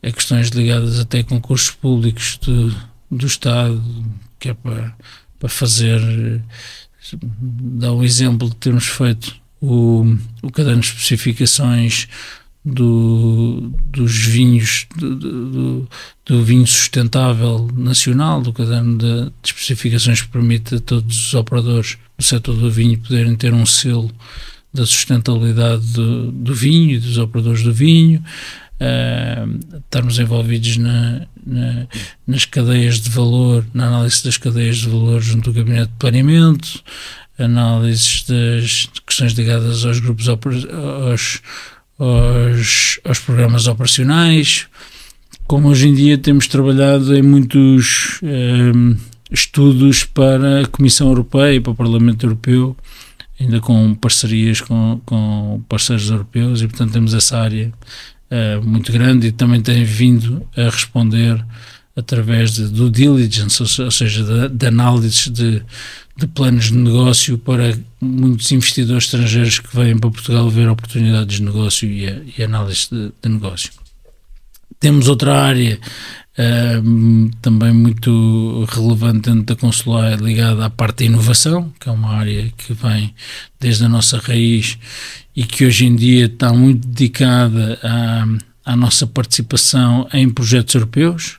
S2: a questões ligadas até a concursos públicos do Estado, que é para fazer, dá um exemplo de termos feito o caderno de especificações dos vinhos, do vinho sustentável nacional, do caderno de especificações que permite a todos os operadores do setor do vinho poderem ter um selo da sustentabilidade do vinho e dos operadores do vinho. Estarmos envolvidos nas cadeias de valor, na análise das cadeias de valor junto do Gabinete de Planeamento, análises das questões ligadas aos grupos, aos programas operacionais. Como hoje em dia temos trabalhado em muitos estudos para a Comissão Europeia e para o Parlamento Europeu, ainda com parcerias com parceiros europeus, e portanto temos essa área muito grande, e também tem vindo a responder através de due diligence, ou seja, de análises de planos de negócio para muitos investidores estrangeiros que vêm para Portugal ver oportunidades de negócio e análise de negócio. Temos outra área também muito relevante dentro da Consular, ligada à parte da inovação, que é uma área que vem desde a nossa raiz e que hoje em dia está muito dedicada à nossa participação em projetos europeus,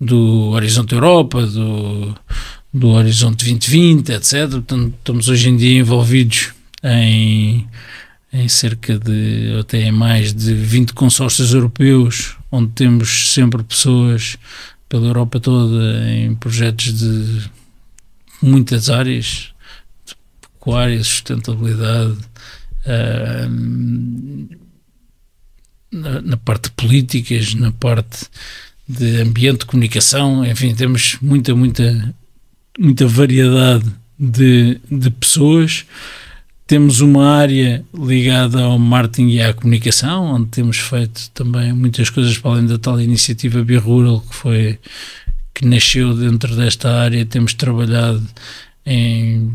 S2: do Horizonte Europa, do Horizonte 2020, etc. Portanto, estamos hoje em dia envolvidos em cerca de, até mais de 20 consórcios europeus, onde temos sempre pessoas pela Europa toda em projetos de muitas áreas, de pecuária, sustentabilidade, na parte de políticas, na parte de ambiente, de comunicação, enfim, temos muita variedade de pessoas. Temos uma área ligada ao marketing e à comunicação, onde temos feito também muitas coisas para além da tal iniciativa BeRural, que nasceu dentro desta área. Temos trabalhado em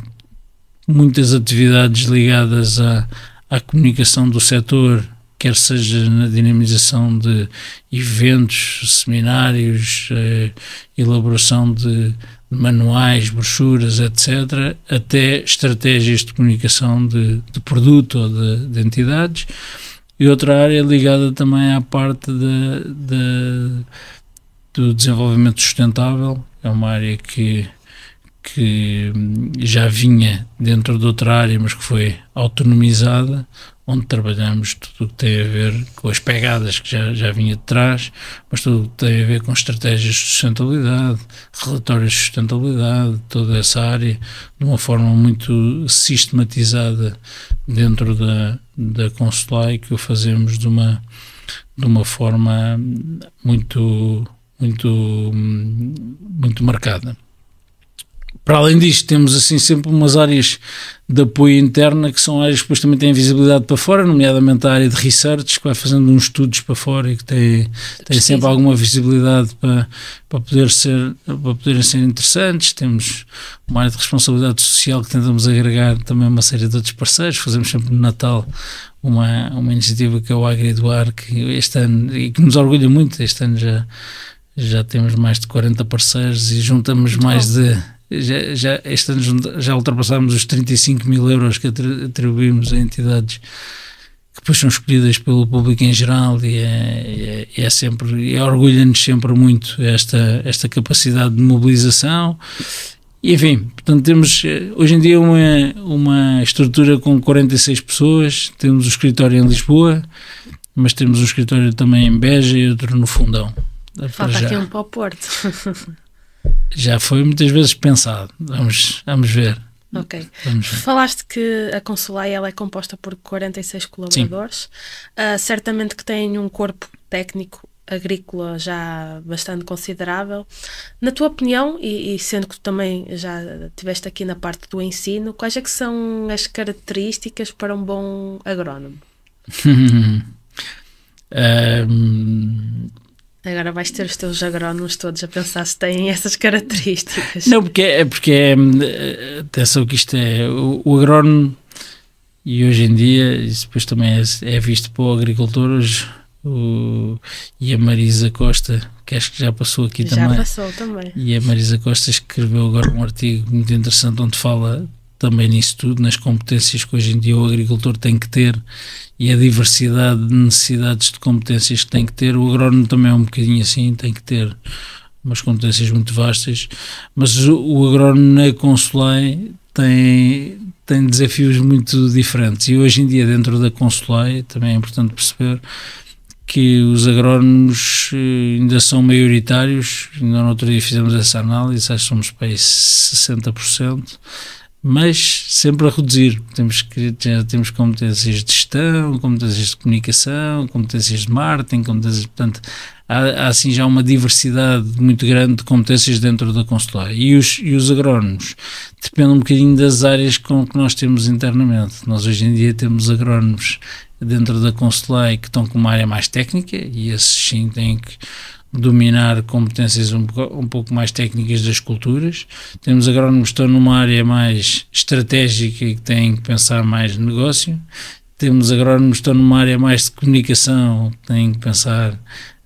S2: muitas atividades ligadas à comunicação do setor, quer seja na dinamização de eventos, seminários, elaboração de manuais, brochuras, etc., até estratégias de comunicação de produto ou de entidades. E outra área ligada também à parte do desenvolvimento sustentável, é uma área que já vinha dentro de outra área, mas que foi autonomizada, onde trabalhamos tudo o que tem a ver com as pegadas que já vinha de trás, mas tudo o que tem a ver com estratégias de sustentabilidade, relatórios de sustentabilidade, toda essa área, de uma forma muito sistematizada dentro da Consulai, que o fazemos de uma forma muito marcada. Para além disto, temos assim sempre umas áreas de apoio interna, que são áreas que depois também têm visibilidade para fora, nomeadamente a área de research, que vai fazendo uns estudos para fora e que tem sempre alguma visibilidade para poderem ser interessantes. Temos uma área de responsabilidade social que tentamos agregar também uma série de outros parceiros. Fazemos sempre no Natal uma iniciativa que é o Agridoar, que este ano, e que nos orgulha muito, este ano já temos mais de 40 parceiros e juntamos mais de... este ano já ultrapassámos os 35 mil euros que atribuímos a entidades que depois são escolhidas pelo público em geral, e é sempre, e orgulha-nos sempre muito esta capacidade de mobilização. E, enfim, portanto, temos hoje em dia uma estrutura com 46 pessoas. Temos o escritório em Lisboa, mas temos um escritório também em Beja e outro no Fundão.
S1: Falta aqui um para o Porto.
S2: Já foi muitas vezes pensado. Vamos ver.
S1: Ok. Falaste que a Consulai ela é composta por 46 colaboradores. Certamente que tem um corpo técnico agrícola já bastante considerável. Na tua opinião, e sendo que tu também já estiveste aqui na parte do ensino, quais é que são as características para um bom agrónomo? Agora vais ter os teus agrónomos todos a pensar se têm essas características.
S2: Não, porque atenção que isto é o agrónomo, e hoje em dia isso depois também é visto para o agricultor hoje, e a Marisa Costa, que acho que já passou aqui também.
S1: Já passou também.
S2: E a Marisa Costa escreveu agora um artigo muito interessante onde fala também nisso tudo, nas competências que hoje em dia o agricultor tem que ter e a diversidade de necessidades de competências que tem que ter. O agrónomo também é um bocadinho assim, tem que ter umas competências muito vastas, mas o agrónomo na Consulai tem desafios muito diferentes, e hoje em dia dentro da Consulai também é importante perceber que os agrónomos ainda são maioritários. Ainda no outro dia fizemos essa análise, acho que somos para aí 60%, mas sempre a reduzir. Temos competências de gestão, competências de comunicação, competências de marketing, portanto, há assim já uma diversidade muito grande de competências dentro da Consulai. E os agrónomos dependem um bocadinho das áreas que nós temos internamente. Nós hoje em dia temos agrónomos dentro da Consulai que estão com uma área mais técnica, e esses sim têm que dominar competências um pouco mais técnicas das culturas. Temos agrónomos que estão numa área mais estratégica e que têm que pensar mais no negócio. Temos agrónomos que estão numa área mais de comunicação, que têm que pensar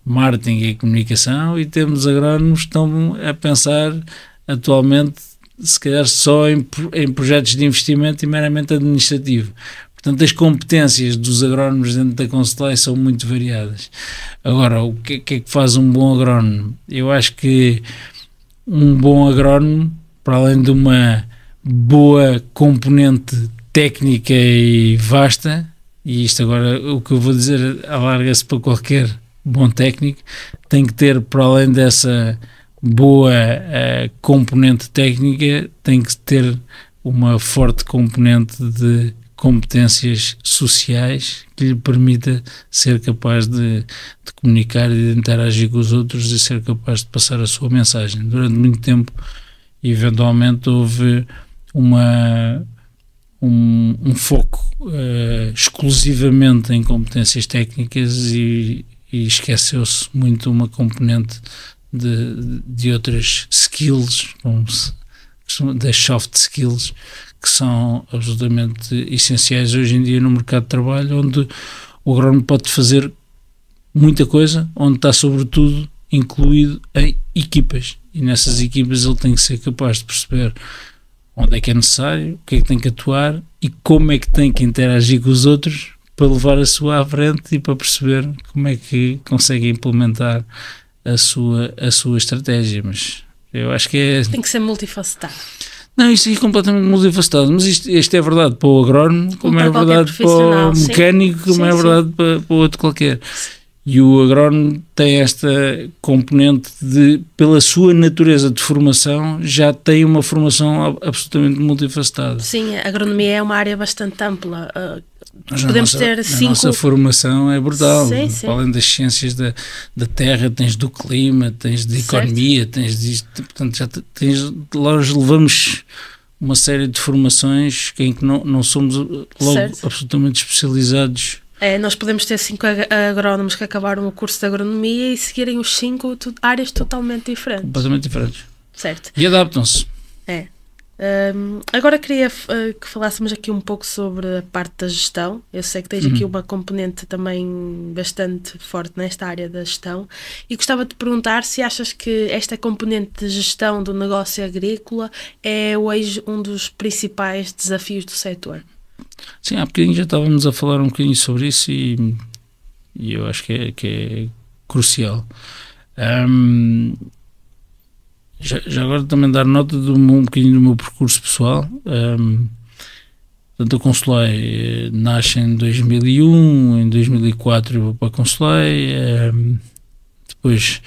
S2: marketing e comunicação, e temos agrónomos que estão a pensar atualmente se calhar só em projetos de investimento e meramente administrativo. Portanto, as competências dos agrónomos dentro da Constellai são muito variadas. Agora, o que é que faz um bom agrónomo? Eu acho que um bom agrónomo, para além de uma boa componente técnica e vasta, e isto agora, o que eu vou dizer, alarga-se para qualquer bom técnico, tem que ter, para além dessa boa componente técnica, tem que ter uma forte componente de competências sociais que lhe permita ser capaz de comunicar e de interagir com os outros e ser capaz de passar a sua mensagem. Durante muito tempo, eventualmente, houve um foco exclusivamente em competências técnicas e esqueceu-se muito uma componente de outras skills, das soft skills, que são absolutamente essenciais hoje em dia no mercado de trabalho, onde o agrónomo pode fazer muita coisa, onde está sobretudo incluído em equipas, e nessas equipas ele tem que ser capaz de perceber onde é que é necessário, o que é que tem que atuar e como é que tem que interagir com os outros para levar a sua à frente e para perceber como é que consegue implementar a sua estratégia. Mas eu acho que
S1: tem que ser multifacetado.
S2: Não, isso é completamente multifacetado, mas isto é verdade para o agrónomo, como é verdade para o mecânico, como é verdade para o outro qualquer. E o agrónomo tem esta componente de, pela sua natureza de formação, já tem uma formação absolutamente multifacetada.
S1: Sim, a agronomia é uma área bastante ampla.
S2: Podemos ter 5... A nossa formação é brutal. Sim. Além das ciências da terra, tens do clima, tens de economia, tens disto, portanto já tens, nós levamos uma série de formações em que não somos logo absolutamente especializados.
S1: Nós podemos ter 5 agrónomos que acabaram o curso de agronomia e seguirem os 5 áreas totalmente diferentes.
S2: Completamente diferentes.
S1: Certo.
S2: E adaptam-se.
S1: Agora queria que falássemos aqui um pouco sobre a parte da gestão. Eu sei que tens aqui uma componente também bastante forte nesta área da gestão e gostava de perguntar se achas que esta componente de gestão do negócio agrícola é hoje um dos principais desafios do setor.
S2: Sim, há bocadinho já estávamos a falar um bocadinho sobre isso e eu acho que é crucial. Já agora também dar nota de um bocadinho do meu percurso pessoal. Portanto, a Constellai nasce em 2001, em 2004 eu vou para a Constellai, depois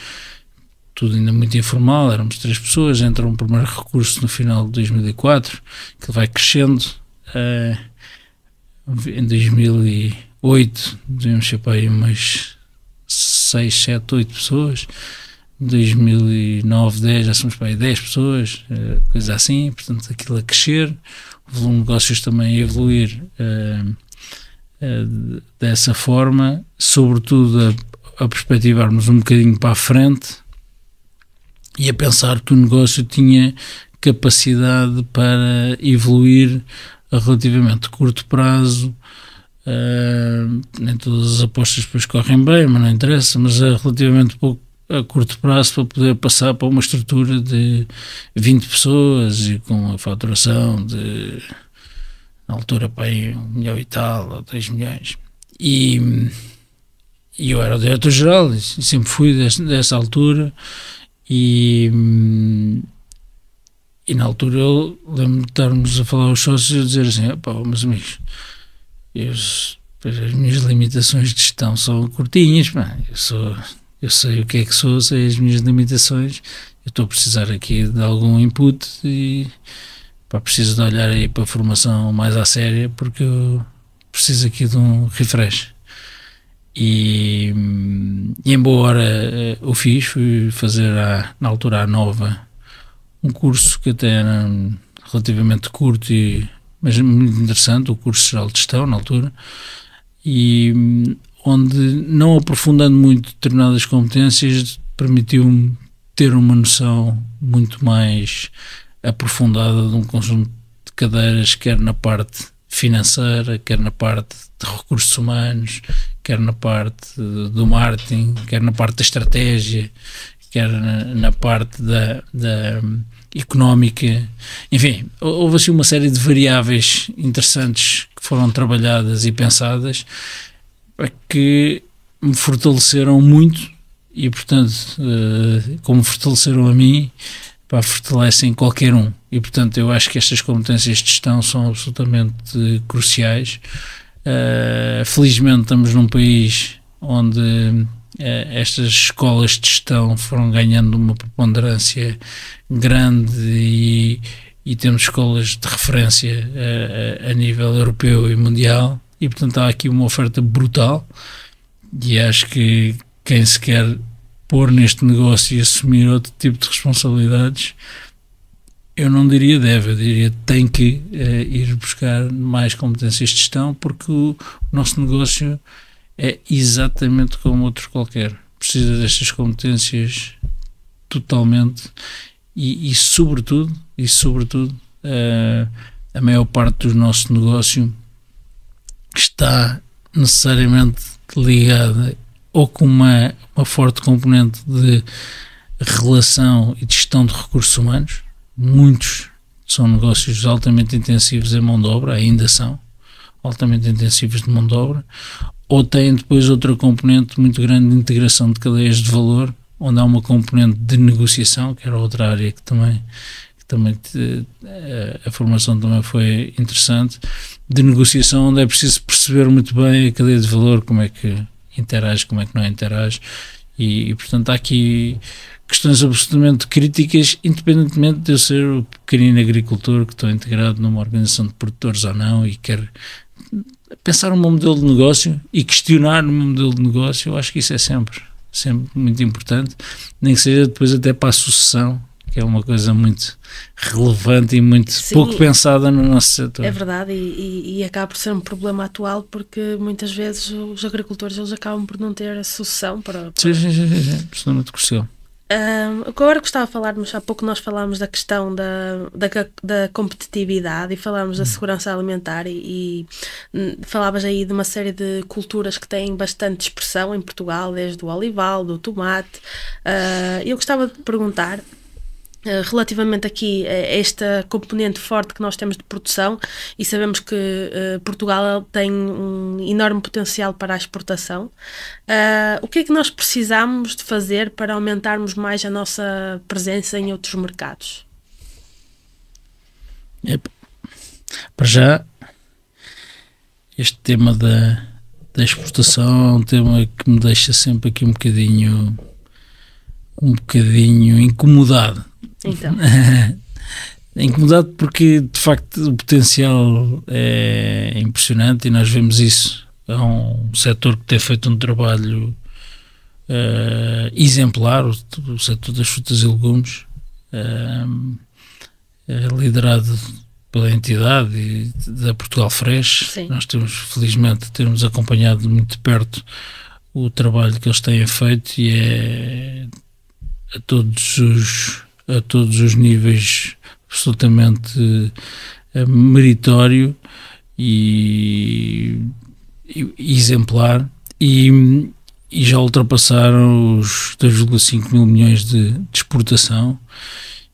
S2: tudo ainda muito informal, éramos 3 pessoas, entra um primeiro recurso no final de 2004, que vai crescendo. Em 2008 devemos ser para aí umas 6, 7, 8 pessoas. Em 2009, 10 já somos para aí 10 pessoas, coisa assim, portanto aquilo a crescer, o volume de negócios também a evoluir dessa forma, sobretudo a perspectivarmos um bocadinho para a frente e a pensar que o negócio tinha capacidade para evoluir a relativamente curto prazo. Nem todas as apostas depois correm bem, mas não interessa, mas a relativamente pouco a curto prazo para poder passar para uma estrutura de 20 pessoas e com a faturação de, na altura, para aí 1 milhão e tal, ou 3 milhões. E eu era o diretor-geral e sempre fui dessa altura e na altura eu lembro de estarmos a falar aos sócios e dizer assim, meus amigos, as minhas limitações de gestão são curtinhas, eu sei o que é que sou, sei as minhas limitações, eu estou a precisar aqui de algum input e preciso de olhar aí para a formação mais à séria porque eu preciso aqui de um refresh. E em boa hora o fiz, fui fazer na altura a Nova um curso que até era relativamente curto, mas muito interessante, o curso geral de gestão na altura, e onde, não aprofundando muito determinadas competências, permitiu-me ter uma noção muito mais aprofundada de um conjunto de cadeiras, quer na parte financeira, quer na parte de recursos humanos, quer na parte do marketing, quer na parte da estratégia, quer na parte da económica. Enfim, houve assim uma série de variáveis interessantes que foram trabalhadas e pensadas que me fortaleceram muito e, portanto, como fortaleceram a mim, fortalecem qualquer um. E, portanto, eu acho que estas competências de gestão são absolutamente cruciais. Felizmente estamos num país onde estas escolas de gestão foram ganhando uma preponderância grande e temos escolas de referência a nível europeu e mundial, e portanto há aqui uma oferta brutal, e acho que quem se quer pôr neste negócio e assumir outro tipo de responsabilidades, eu não diria deve, eu diria tem que ir buscar mais competências de gestão, porque o nosso negócio é exatamente como outro qualquer, precisa destas competências totalmente e sobretudo a maior parte do nosso negócio está necessariamente ligada ou com uma forte componente de relação e de gestão de recursos humanos. Muitos são negócios altamente intensivos em mão de obra, ainda são altamente intensivos de mão de obra, ou têm depois outra componente muito grande de integração de cadeias de valor, onde há uma componente de negociação, que era outra área que também a formação também foi interessante, de negociação, onde é preciso perceber muito bem a cadeia de valor, como é que interage, como é que não interage, e portanto há aqui questões absolutamente críticas, independentemente de eu ser o pequenino agricultor que estou integrado numa organização de produtores ou não e quero pensar um modelo de negócio e questionar um modelo de negócio. Eu acho que isso é sempre muito importante, nem que seja depois até para a sucessão, que é uma coisa muito relevante e muito pouco pensada no nosso setor.
S1: É verdade, e acaba por ser um problema atual, porque muitas vezes os agricultores eles acabam por não ter a sucessão para...
S2: Sim, absolutamente crucial.
S1: Agora gostava de falarmos, há pouco nós falámos da questão da competitividade e falámos da segurança alimentar e falavas aí de uma série de culturas que têm bastante expressão em Portugal, desde o olival, do tomate. Eu gostava de perguntar, relativamente aqui a esta componente forte que nós temos de produção, e sabemos que Portugal tem um enorme potencial para a exportação, o que é que nós precisamos de fazer para aumentarmos mais a nossa presença em outros mercados?
S2: Para já, este tema da exportação é um tema que me deixa sempre aqui um bocadinho incomodado.
S1: Então.
S2: Incomodado porque de facto o potencial é impressionante e nós vemos isso. É um setor que tem feito um trabalho exemplar, o setor das frutas e legumes, liderado pela entidade e da Portugal Fresh. Sim. Nós felizmente temos acompanhado muito de perto o trabalho que eles têm feito, e é a todos os níveis absolutamente meritório e exemplar, e já ultrapassaram os 2,5 mil milhões de exportação,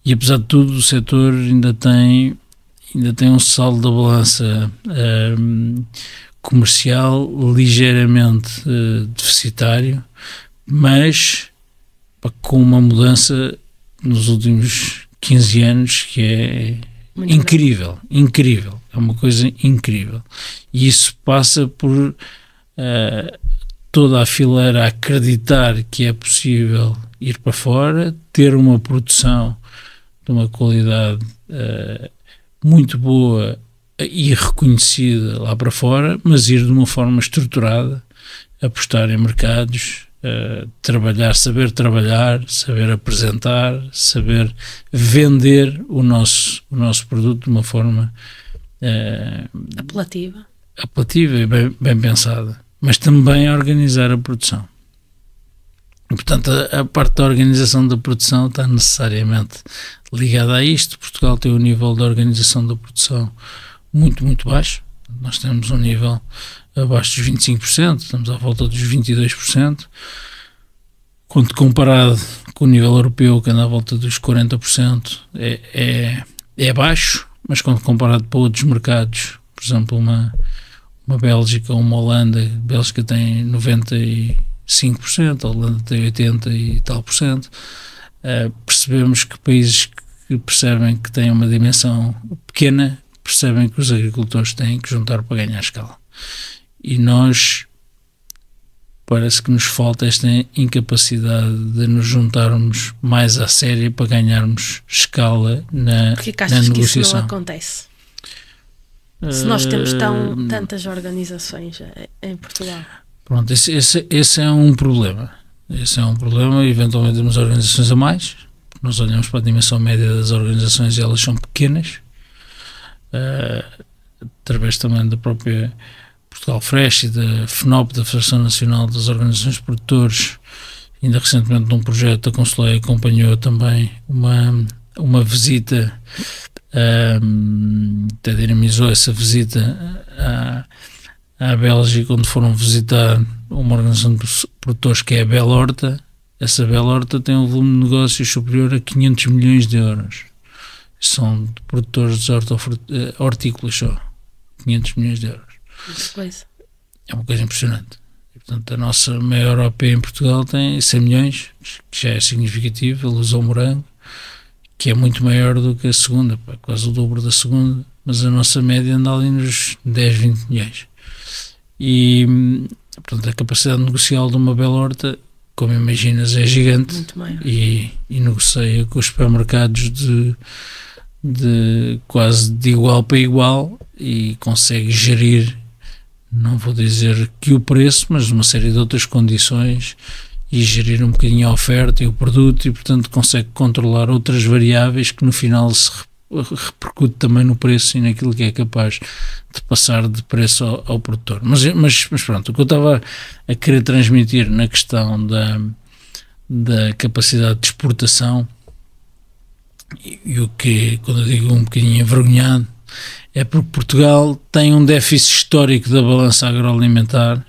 S2: e apesar de tudo o setor ainda tem um saldo da balança comercial ligeiramente deficitário, mas com uma mudança nos últimos 15 anos que é incrível, é uma coisa incrível, e isso passa por toda a fileira acreditar que é possível ir para fora, ter uma produção de uma qualidade muito boa e reconhecida lá para fora, mas ir de uma forma estruturada, apostar em mercados, saber trabalhar, saber apresentar, saber vender o nosso produto de uma forma
S1: apelativa
S2: e bem pensada, mas também organizar a produção. E, portanto, a parte da organização da produção está necessariamente ligada a isto. Portugal tem um nível de organização da produção muito, muito baixo. Nós temos um nível abaixo dos 25%, estamos à volta dos 22%, quando comparado com o nível europeu, que anda à volta dos 40%, é baixo, mas quando comparado para outros mercados, por exemplo, uma Bélgica ou uma Holanda, a Bélgica tem 95%, a Holanda tem 80% e tal por cento, percebemos que países que percebem que têm uma dimensão pequena, percebem que os agricultores têm que juntar para ganhar escala. E nós, parece que nos falta esta incapacidade de nos juntarmos mais à sério para ganharmos escala na negociação.
S1: Porque que achas que isso não acontece? Se nós temos tantas organizações em Portugal.
S2: Pronto, esse é um problema. Esse é um problema. Eventualmente temos organizações a mais. Nós olhamos para a dimensão média das organizações e elas são pequenas. Através também da própria Portugal Fresh e da FNOP, da Federação Nacional das Organizações de Produtores, ainda recentemente num projeto a Conselheia acompanhou também uma visita, até dinamizou essa visita à Bélgica, onde foram visitar uma organização de produtores que é a Bela Horta. Essa Bela Horta tem um volume de negócios superior a 500 milhões de euros. São de produtores de hortícolas só. 500 milhões de euros. É uma coisa impressionante. E, portanto, a nossa maior OP em Portugal tem 100 milhões, que já é significativo. Ele usa o morango, que é muito maior do que a segunda, quase o dobro da segunda, mas a nossa média anda ali nos 10, 20 milhões. E, portanto, a capacidade negocial de uma Bela Horta, como imaginas, é gigante.
S1: Muito maior.
S2: E negocia com os supermercados quase de igual para igual e consegue gerir, não vou dizer que o preço, mas uma série de outras condições e gerir um bocadinho a oferta e o produto e, portanto, consegue controlar outras variáveis que no final se repercute também no preço e naquilo que é capaz de passar de preço ao produtor. Mas pronto, o que eu estava a querer transmitir na questão da capacidade de exportação e o que, quando eu digo um bocadinho envergonhado, é porque Portugal tem um déficit histórico da balança agroalimentar,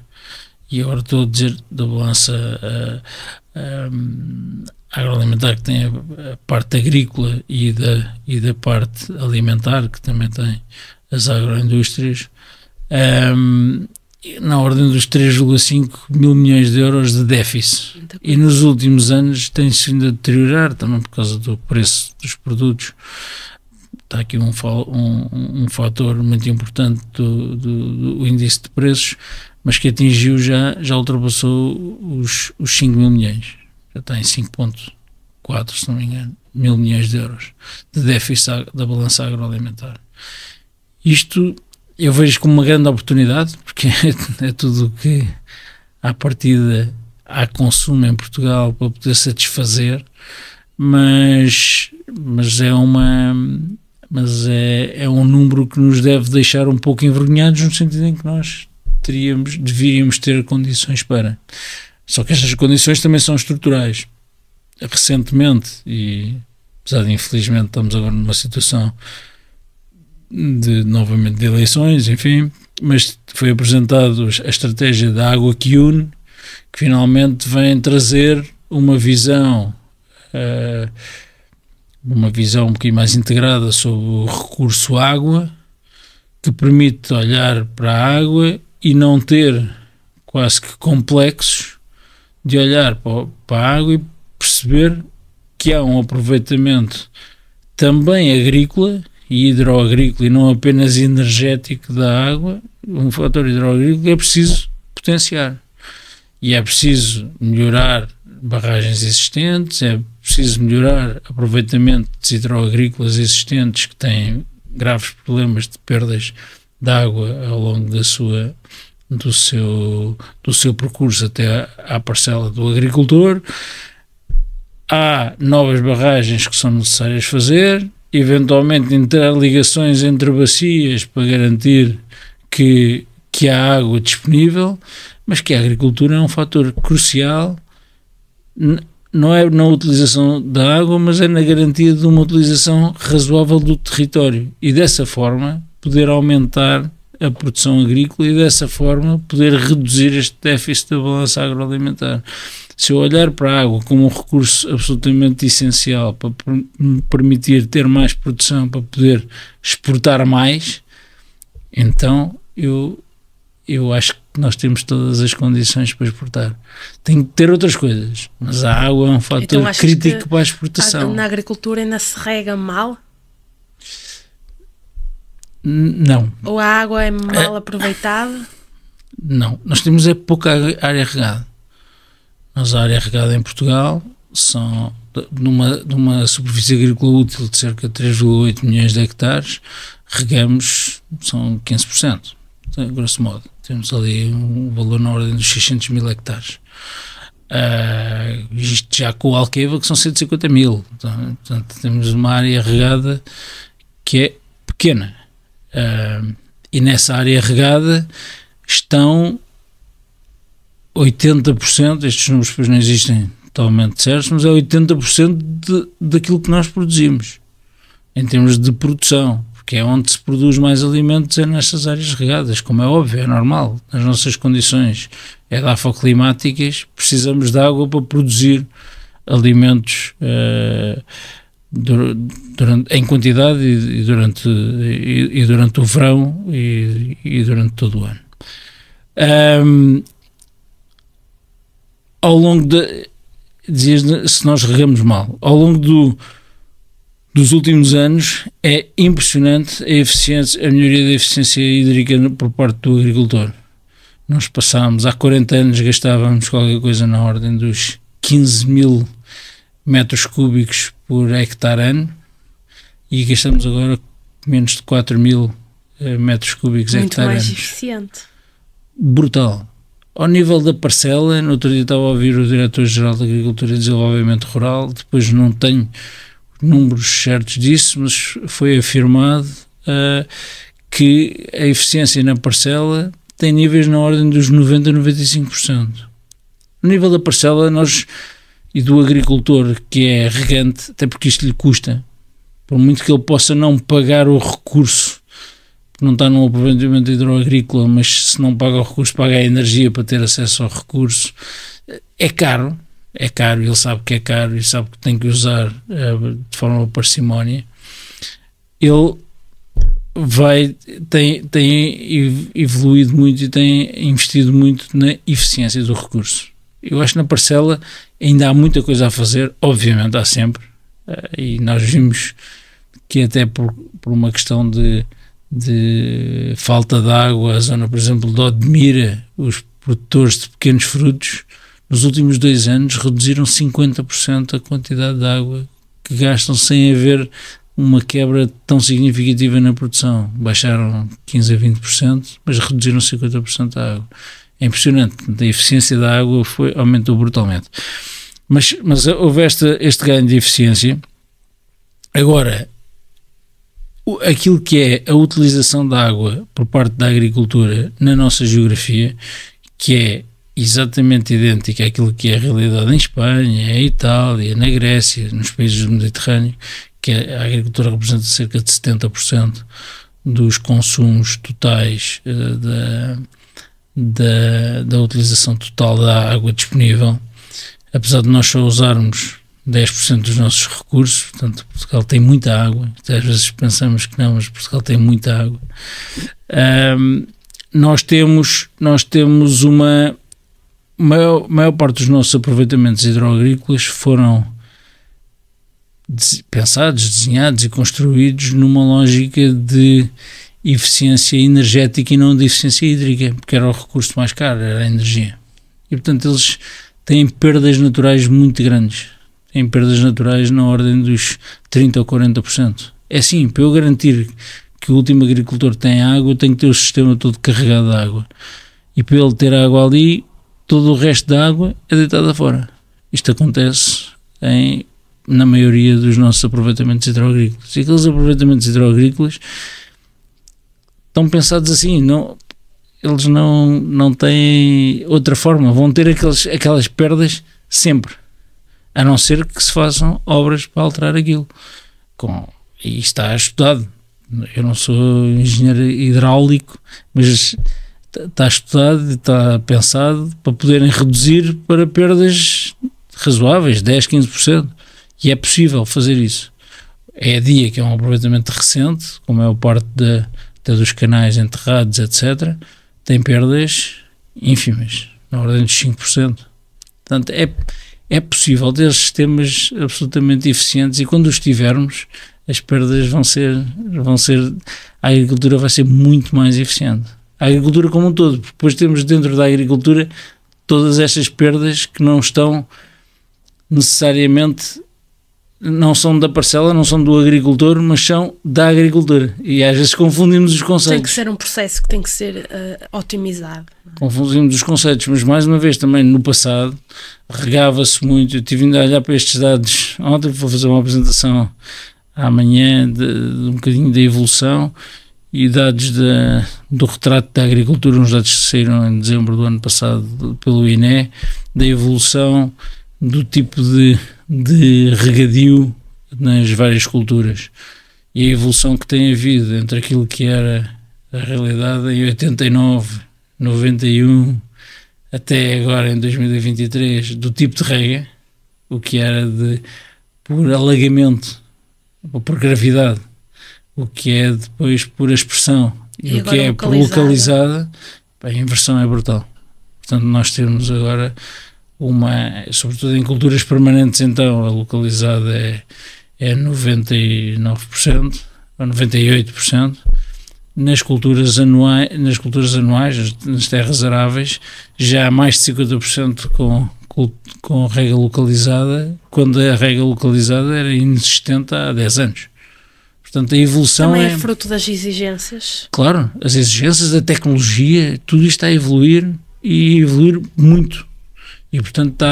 S2: e agora estou a dizer da balança agroalimentar, que tem a parte agrícola e da parte alimentar, que também tem as agroindústrias, na ordem dos 3,5 mil milhões de euros de déficit. E nos últimos anos tem-se vindo a deteriorar também por causa do preço dos produtos. Está aqui um fator muito importante do índice de preços, mas que atingiu já ultrapassou os 5 mil milhões. Já está em 5,4, se não me engano, mil milhões de euros de déficit da balança agroalimentar. Isto eu vejo como uma grande oportunidade, porque é tudo o que à partida há consumo em Portugal para poder satisfazer, mas é um número que nos deve deixar um pouco envergonhados, no sentido em que nós deveríamos ter condições para. Só que estas condições também são estruturais. Recentemente, e apesar de infelizmente estamos agora numa situação novamente de eleições, enfim, mas foi apresentado a estratégia da água que une, que finalmente vem trazer uma visão um bocadinho mais integrada sobre o recurso água, que permite olhar para a água e não ter quase que complexos de olhar para a água e perceber que há um aproveitamento também agrícola e hidroagrícola, e não apenas energético da água, um fator hidroagrícola é preciso potenciar. E é preciso melhorar barragens existentes, é preciso melhorar aproveitamentos hidroagrícolas existentes que têm graves problemas de perdas de água ao longo do seu percurso até à parcela do agricultor. Há novas barragens que são necessárias fazer, eventualmente interligações entre bacias para garantir que há água disponível, mas que a agricultura é um fator crucial, não é na utilização da água, mas é na garantia de uma utilização razoável do território, e dessa forma poder aumentar a produção agrícola e dessa forma poder reduzir este déficit da balança agroalimentar. Se eu olhar para a água como um recurso absolutamente essencial para me permitir ter mais produção, para poder exportar mais, então eu acho que nós temos todas as condições para exportar. Tem que ter outras coisas, mas a água é um fator então, crítico para a exportação.
S1: Na agricultura ainda se rega mal?
S2: Não.
S1: Ou a água é mal aproveitada?
S2: Não. Nós temos pouca área regada. Nós, a área regada em Portugal, são numa superfície agrícola útil de cerca de 3,8 milhões de hectares, regamos, são 15%, grosso modo. Temos ali um valor na ordem dos 600 mil hectares. Isto já com o Alqueva, que são 150 mil. Portanto, temos uma área regada que é pequena. E nessa área regada estão 80%, estes números depois não existem totalmente certos, mas é 80% daquilo que nós produzimos, em termos de produção, porque é onde se produz mais alimentos, é nestas áreas regadas, como é óbvio, é normal, nas nossas condições edafoclimáticas, precisamos de água para produzir alimentos em quantidade e durante o verão e durante todo o ano. Ao longo dizias se nós regamos mal, ao longo dos últimos anos é impressionante a melhoria da eficiência hídrica por parte do agricultor. Nós passámos, há 40 anos gastávamos qualquer coisa na ordem dos 15 mil metros cúbicos por hectare ano e gastamos agora menos de 4 mil metros cúbicos hectare ano.
S1: Muito mais eficiente.
S2: Brutal. Ao nível da parcela, no outro dia estava a ouvir o Diretor-Geral da Agricultura e Desenvolvimento Rural, depois não tenho números certos disso, mas foi afirmado que a eficiência na parcela tem níveis na ordem dos 90% a 95%. No nível da parcela, nós e do agricultor que é regante, até porque isto lhe custa, por muito que ele possa não pagar o recurso, não está num aproveitamento hidroagrícola, mas se não paga o recurso, paga a energia para ter acesso ao recurso, é caro, ele sabe que é caro e sabe que tem que usar de forma parcimónia. Ele tem evoluído muito e tem investido muito na eficiência do recurso. Eu acho que na parcela ainda há muita coisa a fazer, obviamente há sempre, e nós vimos que até por uma questão de falta de água, a zona, por exemplo, de Odmira, os produtores de pequenos frutos, nos últimos 2 anos reduziram 50% a quantidade de água que gastam sem haver uma quebra tão significativa na produção. Baixaram 15% a 20%, mas reduziram 50% a água. É impressionante. A eficiência da água aumentou brutalmente. Mas houve este ganho de eficiência. Agora, aquilo que é a utilização da água por parte da agricultura na nossa geografia, que é exatamente idêntica àquilo que é a realidade em Espanha, em Itália, na Grécia, nos países do Mediterrâneo, que a agricultura representa cerca de 70% dos consumos totais da utilização total da água disponível, apesar de nós só usarmos 10% dos nossos recursos. Portanto, Portugal tem muita água, às vezes pensamos que não, mas Portugal tem muita água. Nós temos uma maior parte dos nossos aproveitamentos hidroagrícolas foram pensados, desenhados e construídos numa lógica de eficiência energética e não de eficiência hídrica, porque era o recurso mais caro, era a energia. E, portanto, eles têm perdas naturais muito grandes. Têm perdas naturais na ordem dos 30% ou 40%. É assim, para eu garantir que o último agricultor tem água, eu tenho que ter o sistema todo carregado de água. E para ele ter água ali, todo o resto da água é deitada fora. Isto acontece na maioria dos nossos aproveitamentos hidroagrícolas. E aqueles aproveitamentos hidroagrícolas estão pensados assim, eles não têm outra forma, vão ter aquelas perdas sempre, a não ser que se façam obras para alterar aquilo. E está estudado Eu não sou engenheiro hidráulico, mas está estudado e está pensado para poderem reduzir para perdas razoáveis, 10, 15%. E é possível fazer isso. É a DIA, que é um aproveitamento recente, como é a parte dos canais enterrados, etc., tem perdas ínfimas, na ordem dos 5%. Portanto, é possível ter sistemas absolutamente eficientes, e quando os tivermos, as perdas vão ser, a agricultura vai ser muito mais eficiente. A agricultura como um todo, porque depois temos dentro da agricultura todas estas perdas que não estão necessariamente, não são da parcela, não são do agricultor, mas são da agricultura, e às vezes confundimos os conceitos.
S1: Tem que ser um processo que tem que ser otimizado.
S2: Confundimos os conceitos, mas mais uma vez também no passado regava-se muito. Eu tive ainda a olhar para estes dados ontem, vou fazer uma apresentação amanhã de um bocadinho da evolução e dados do retrato da agricultura, uns dados que saíram em dezembro do ano passado pelo INE, da evolução do tipo de regadio nas várias culturas, e a evolução que tem havido entre aquilo que era a realidade em 89, 91 até agora em 2023, do tipo de rega, o que era por alagamento ou por gravidade, o que é depois por aspersão e o que é por localizada, a inversão é brutal. Portanto, nós temos agora sobretudo em culturas permanentes, então a localizada é 99% ou 98%. Nas culturas anuais, nas terras aráveis, já há mais de 50% com rega localizada, quando a rega localizada era inexistente há 10 anos. Portanto, a evolução
S1: também é fruto das exigências.
S2: Claro, as exigências, a tecnologia, tudo isto está a evoluir, e evoluir muito. E, portanto,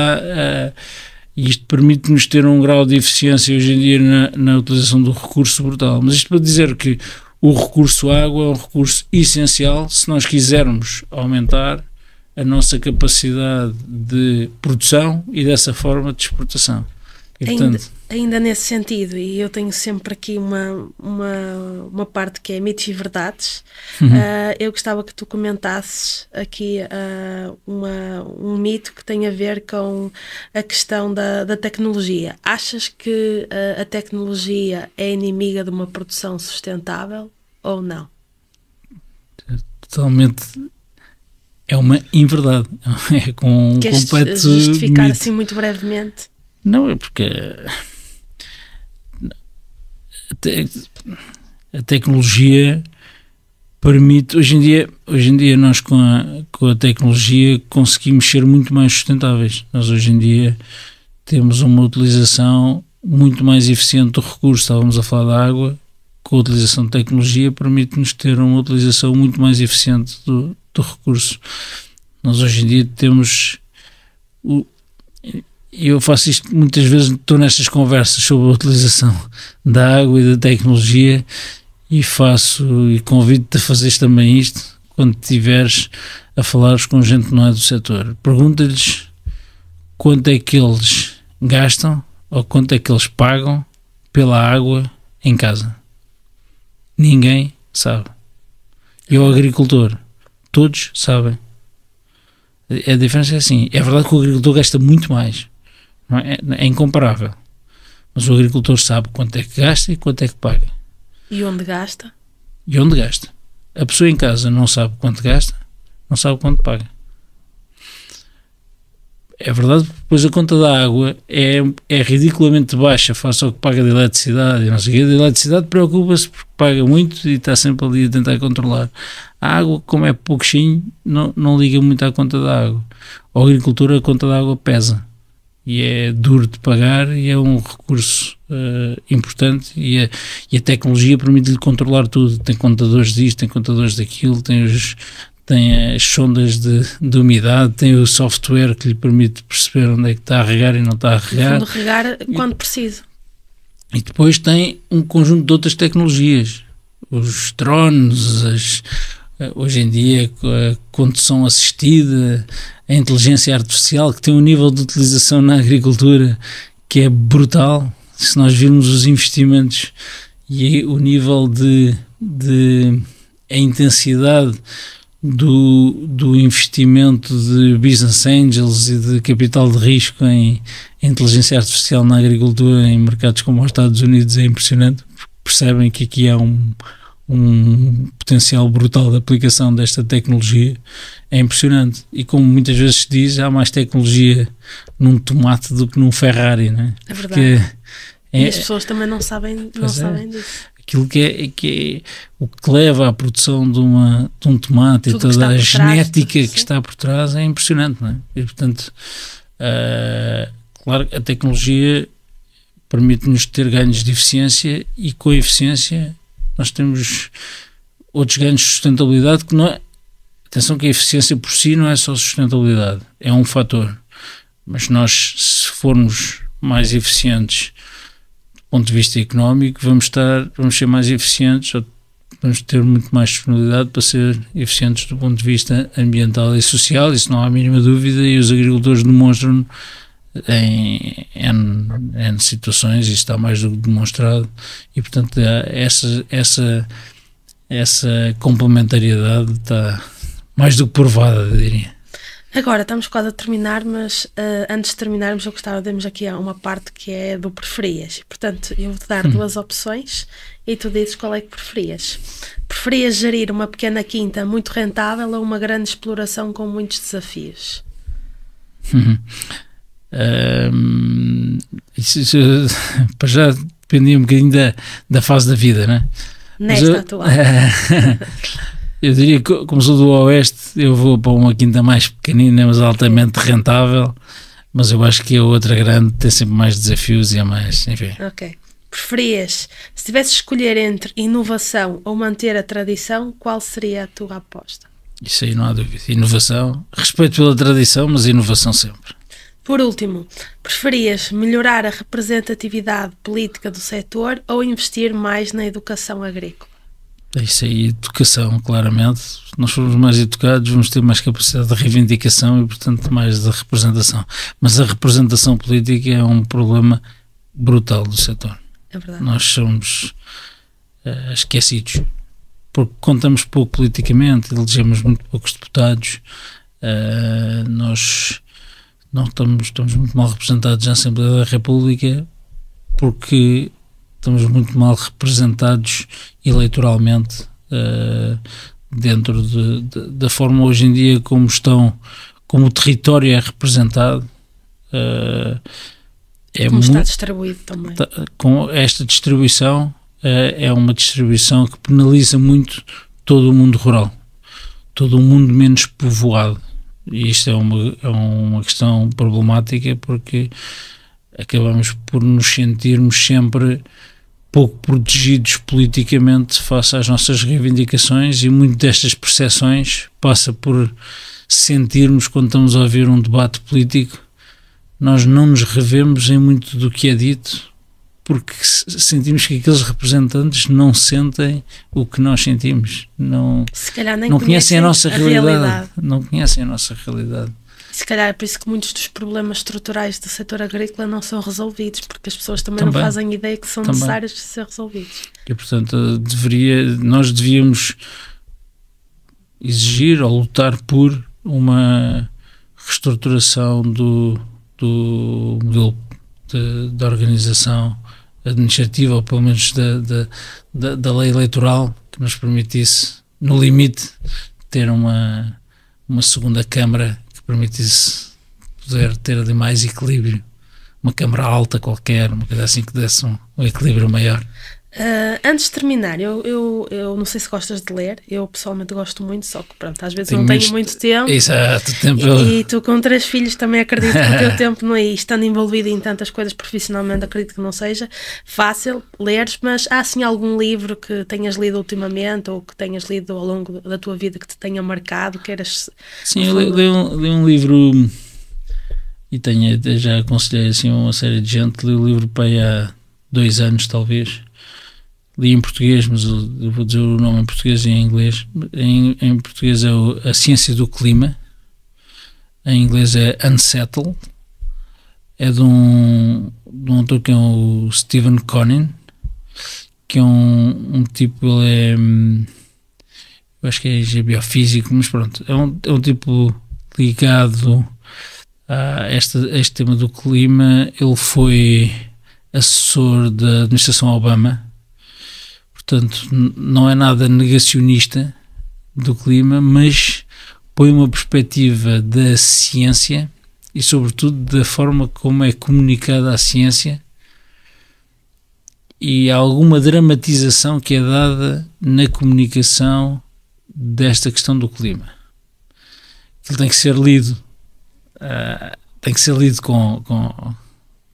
S2: isto permite-nos ter um grau de eficiência hoje em dia na utilização do recurso brutal. Mas isto para dizer que o recurso água é um recurso essencial se nós quisermos aumentar a nossa capacidade de produção e, dessa forma, de exportação. E, portanto,
S1: ainda nesse sentido, e eu tenho sempre aqui uma parte que é mitos e verdades, eu gostava que tu comentasses aqui um mito que tem a ver com a questão da tecnologia. Achas que a tecnologia é inimiga de uma produção sustentável ou não?
S2: Totalmente. É uma inverdade. É com um completo
S1: justificar
S2: mito.
S1: Assim muito brevemente?
S2: Não, é porque a tecnologia permite, hoje em dia nós com a tecnologia conseguimos ser muito mais sustentáveis. Nós hoje em dia temos uma utilização muito mais eficiente do recurso. Estávamos a falar da água, com a utilização de tecnologia permite-nos ter uma utilização muito mais eficiente do recurso. Nós hoje em dia temos eu faço isto muitas vezes, estou nestas conversas sobre a utilização da água e da tecnologia, e convido-te a fazeres também isto quando estiveres a falares com gente que não é do setor. Pergunta-lhes quanto é que eles gastam ou quanto é que eles pagam pela água em casa. Ninguém sabe. E o agricultor, todos sabem. A diferença é assim, é verdade que o agricultor gasta muito mais, não é incomparável, mas o agricultor sabe quanto é que gasta e quanto é que paga.
S1: E onde gasta?
S2: E onde gasta. A pessoa em casa não sabe quanto gasta, não sabe quanto paga. É verdade, depois a conta da água é ridiculamente baixa face ao que paga de eletricidade, e não sei o quê. De eletricidade preocupa-se porque paga muito e está sempre ali a tentar controlar. A água, como é pouquinho, não liga muito à conta da água. Ao agricultor a conta da água pesa, e é duro de pagar, e é um recurso importante, e a tecnologia permite-lhe controlar tudo. Tem contadores disto, tem contadores daquilo, tem as sondas de umidade, tem o software que lhe permite perceber onde é que está a regar e não está a regar.
S1: Regar quando precisa.
S2: E depois tem um conjunto de outras tecnologias, os drones, hoje em dia a condução assistida, a inteligência artificial, que tem um nível de utilização na agricultura que é brutal. Se nós virmos os investimentos e o nível de a intensidade do investimento de business angels e de capital de risco em inteligência artificial na agricultura em mercados como os Estados Unidos é impressionante. Percebem que aqui há um potencial brutal de aplicação desta tecnologia, é impressionante. E como muitas vezes se diz, há mais tecnologia num tomate do que num Ferrari, não é?
S1: É verdade. E as pessoas também não sabem disso.
S2: Aquilo que é o que leva à produção de um tomate e toda a genética que está por trás é impressionante, não é? E, portanto, claro, a tecnologia permite-nos ter ganhos de eficiência e com a eficiência nós temos outros ganhos de sustentabilidade que não é... Atenção que a eficiência por si não é só sustentabilidade, é um fator. Mas nós, se formos mais eficientes ponto de vista económico, vamos ser mais eficientes, ou vamos ter muito mais disponibilidade para ser eficientes do ponto de vista ambiental e social, isso não há a mínima dúvida, e os agricultores demonstram em N situações, isso está mais do que demonstrado, e portanto essa complementariedade está mais do que provada, eu diria.
S1: Agora, estamos quase a terminar, mas antes de terminarmos eu gostava de termos aqui uma parte que é do preferias. Portanto, eu vou-te dar duas opções e tu dizes qual é que preferias. Preferias gerir uma pequena quinta muito rentável ou uma grande exploração com muitos desafios?
S2: Isso para já dependia um bocadinho da fase da vida, não é?
S1: Nesta atual.
S2: Eu diria que, como sou do Oeste, eu vou para uma quinta mais pequenina, mas altamente rentável, mas eu acho que a outra grande tem sempre mais desafios e é mais, enfim.
S1: Ok. Preferias, se tivesse de escolher entre inovação ou manter a tradição, qual seria a tua aposta?
S2: Isso aí não há dúvida. Inovação, respeito pela tradição, mas inovação sempre.
S1: Por último, preferias melhorar a representatividade política do setor ou investir mais na educação agrícola?
S2: Isso aí, educação, claramente. Se nós formos mais educados, vamos ter mais capacidade de reivindicação e, portanto, mais de representação. Mas a representação política é um problema brutal do setor.
S1: É verdade.
S2: Nós somos esquecidos, porque contamos pouco politicamente, elegemos muito poucos deputados, nós não estamos muito mal representados na Assembleia da República, porque estamos muito mal representados eleitoralmente dentro da forma hoje em dia como o território é representado.
S1: Como está distribuído também.
S2: Com esta distribuição, é uma distribuição que penaliza muito todo o mundo rural, todo o mundo menos povoado. E isto é uma questão problemática, porque acabamos por nos sentirmos sempre pouco protegidos politicamente face às nossas reivindicações, e muito destas percepções passa por sentirmos, quando estamos a ouvir um debate político, nós não nos revemos em muito do que é dito, porque sentimos que aqueles representantes não sentem o que nós sentimos, não conhecem a nossa realidade. Não conhecem a nossa realidade.
S1: Se calhar é por isso que muitos dos problemas estruturais do setor agrícola não são resolvidos, porque as pessoas também não fazem ideia que são necessários de ser resolvidos. E, portanto,
S2: nós devíamos exigir ou lutar por uma reestruturação do modelo da organização administrativa, ou pelo menos da lei eleitoral, que nos permitisse, no limite, ter uma segunda Câmara que permitisse poder ter ali mais equilíbrio, uma Câmara alta qualquer, uma coisa assim que desse um equilíbrio maior.
S1: Antes de terminar, eu não sei se gostas de ler, eu pessoalmente gosto muito, só que pronto, às vezes não tenho muito tempo.
S2: Exato, tempo.
S1: E tu com 3 filhos também acredito que o teu tempo não é, estando envolvido em tantas coisas profissionalmente, acredito que não seja fácil leres, mas há assim algum livro que tenhas lido ultimamente ou que tenhas lido ao longo da tua vida que te tenha marcado, queiras...
S2: Sim, eu li um livro e já aconselhei assim uma série de gente, li o livro para aí há 2 anos talvez. Li em português, mas eu vou dizer o nome em português e em inglês. Em português é A Ciência do Clima, em inglês é Unsettled, é de um autor que é o Stephen Conant, que é um tipo, ele é, eu acho que é biofísico, mas pronto, é um tipo ligado a este tema do clima. Ele foi assessor da administração Obama, portanto não é nada negacionista do clima, mas põe uma perspectiva da ciência e sobretudo da forma como é comunicada a ciência e alguma dramatização que é dada na comunicação desta questão do clima. Ele tem que ser lido,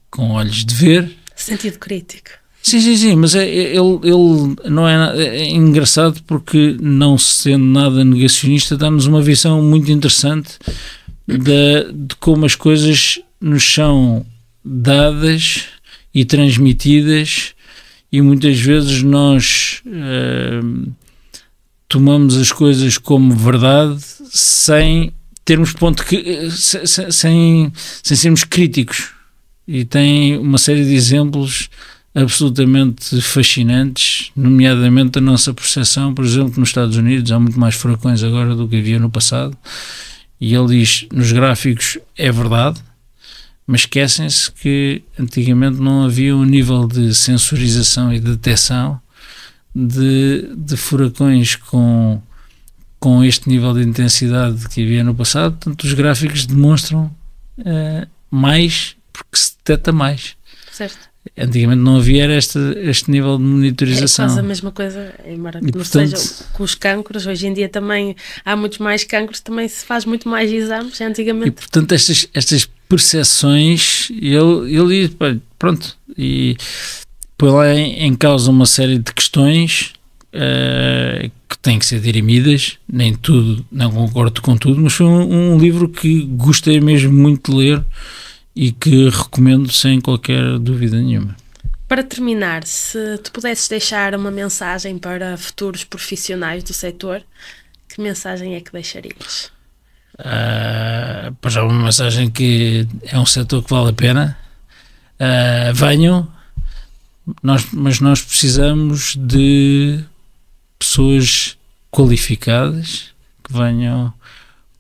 S2: com olhos de ver.
S1: Sentido crítico.
S2: Sim, mas ele não é engraçado porque, não sendo nada negacionista, dá-nos uma visão muito interessante de como as coisas nos são dadas e transmitidas, e muitas vezes nós tomamos as coisas como verdade sem termos sem sermos críticos. E tem uma série de exemplos absolutamente fascinantes, nomeadamente a nossa percepção, por exemplo, nos Estados Unidos há muito mais furacões agora do que havia no passado, e ele diz, nos gráficos é verdade, mas esquecem-se que antigamente não havia um nível de sensorização e de detecção de furacões com este nível de intensidade que havia no passado. Portanto, os gráficos demonstram mais, porque se detecta mais.
S1: Certo.
S2: Antigamente não havia este nível de monitorização.
S1: É quase a mesma coisa, embora que não seja com os cancros. Hoje em dia também há muitos mais cancros, também se faz muito mais exames antigamente.
S2: E portanto estas percepções, ele pronto, e põe lá em causa uma série de questões que têm que ser dirimidas. Nem tudo, não concordo com tudo, mas foi um livro que gostei mesmo muito de ler e que recomendo sem qualquer dúvida nenhuma.
S1: Para terminar, se tu pudesses deixar uma mensagem para futuros profissionais do setor, que mensagem é que deixarias?
S2: Para já uma mensagem que é um setor que vale a pena. Venham, mas nós precisamos de pessoas qualificadas, que venham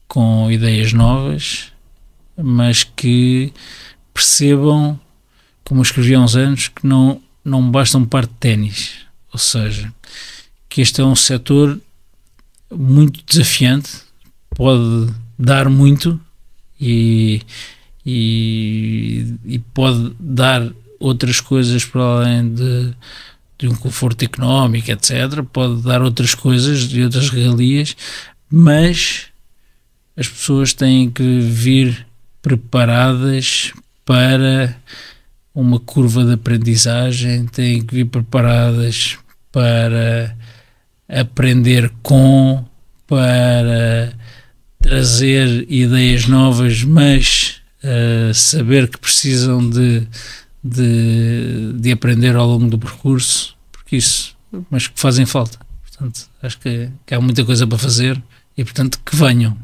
S2: com ideias novas, mas que percebam, como eu escrevi há uns anos, que não basta um par de ténis. Ou seja, que este é um setor muito desafiante, pode dar muito e pode dar outras coisas para além de um conforto económico, etc. Pode dar outras coisas e outras regalias, mas as pessoas têm que vir preparadas para uma curva de aprendizagem, têm que vir preparadas para aprender para trazer ideias novas, mas saber que precisam de aprender ao longo do percurso, mas que fazem falta. Portanto, acho que há muita coisa para fazer e, portanto, que venham.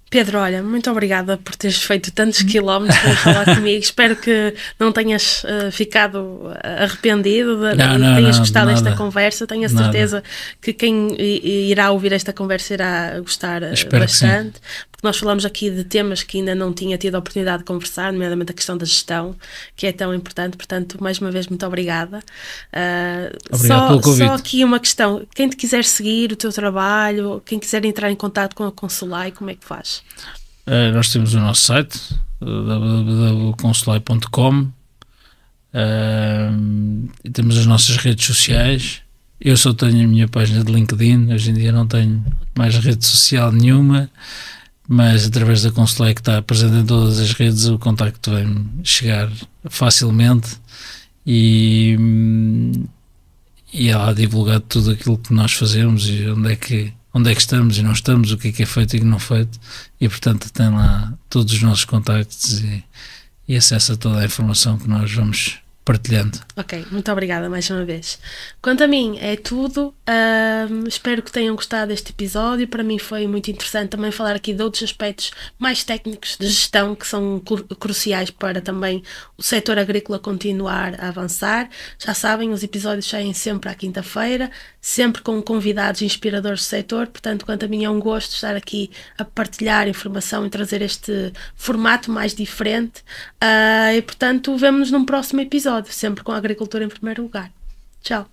S1: Pedro, olha, muito obrigada por teres feito tantos quilómetros para falar comigo. Espero que não tenhas ficado arrependido, tenhas gostado desta conversa. Tenho a certeza que quem irá ouvir esta conversa irá gostar bastante, porque nós falamos aqui de temas que ainda não tinha tido a oportunidade de conversar, nomeadamente a questão da gestão, que é tão importante. Portanto, mais uma vez, muito obrigada.
S2: Obrigado pelo convite.
S1: Só aqui uma questão: quem te quiser seguir o teu trabalho, quem quiser entrar em contato com a Consolai, como é que faz?
S2: Nós temos o nosso site, www.consolai.com, e temos as nossas redes sociais. Eu só tenho a minha página de LinkedIn, hoje em dia não tenho mais rede social nenhuma, mas através da Consolai, que está presente em todas as redes, o contacto vem chegar facilmente e é lá divulgado tudo aquilo que nós fazemos e onde é que estamos e não estamos, o que é feito e o que não feito, e portanto tem lá todos os nossos contactos e acesso a toda a informação que nós vamos partilhando.
S1: Ok, muito obrigada mais uma vez. Quanto a mim, é tudo. Espero que tenham gostado deste episódio. Para mim foi muito interessante também falar aqui de outros aspectos mais técnicos de gestão que são cruciais para também o setor agrícola continuar a avançar. Já sabem, os episódios saem sempre à quinta-feira, sempre com convidados inspiradores do setor. Portanto, quanto a mim, é um gosto estar aqui a partilhar informação e trazer este formato mais diferente. E, portanto, vemo-nos num próximo episódio, sempre com a agricultura em primeiro lugar. Tchau!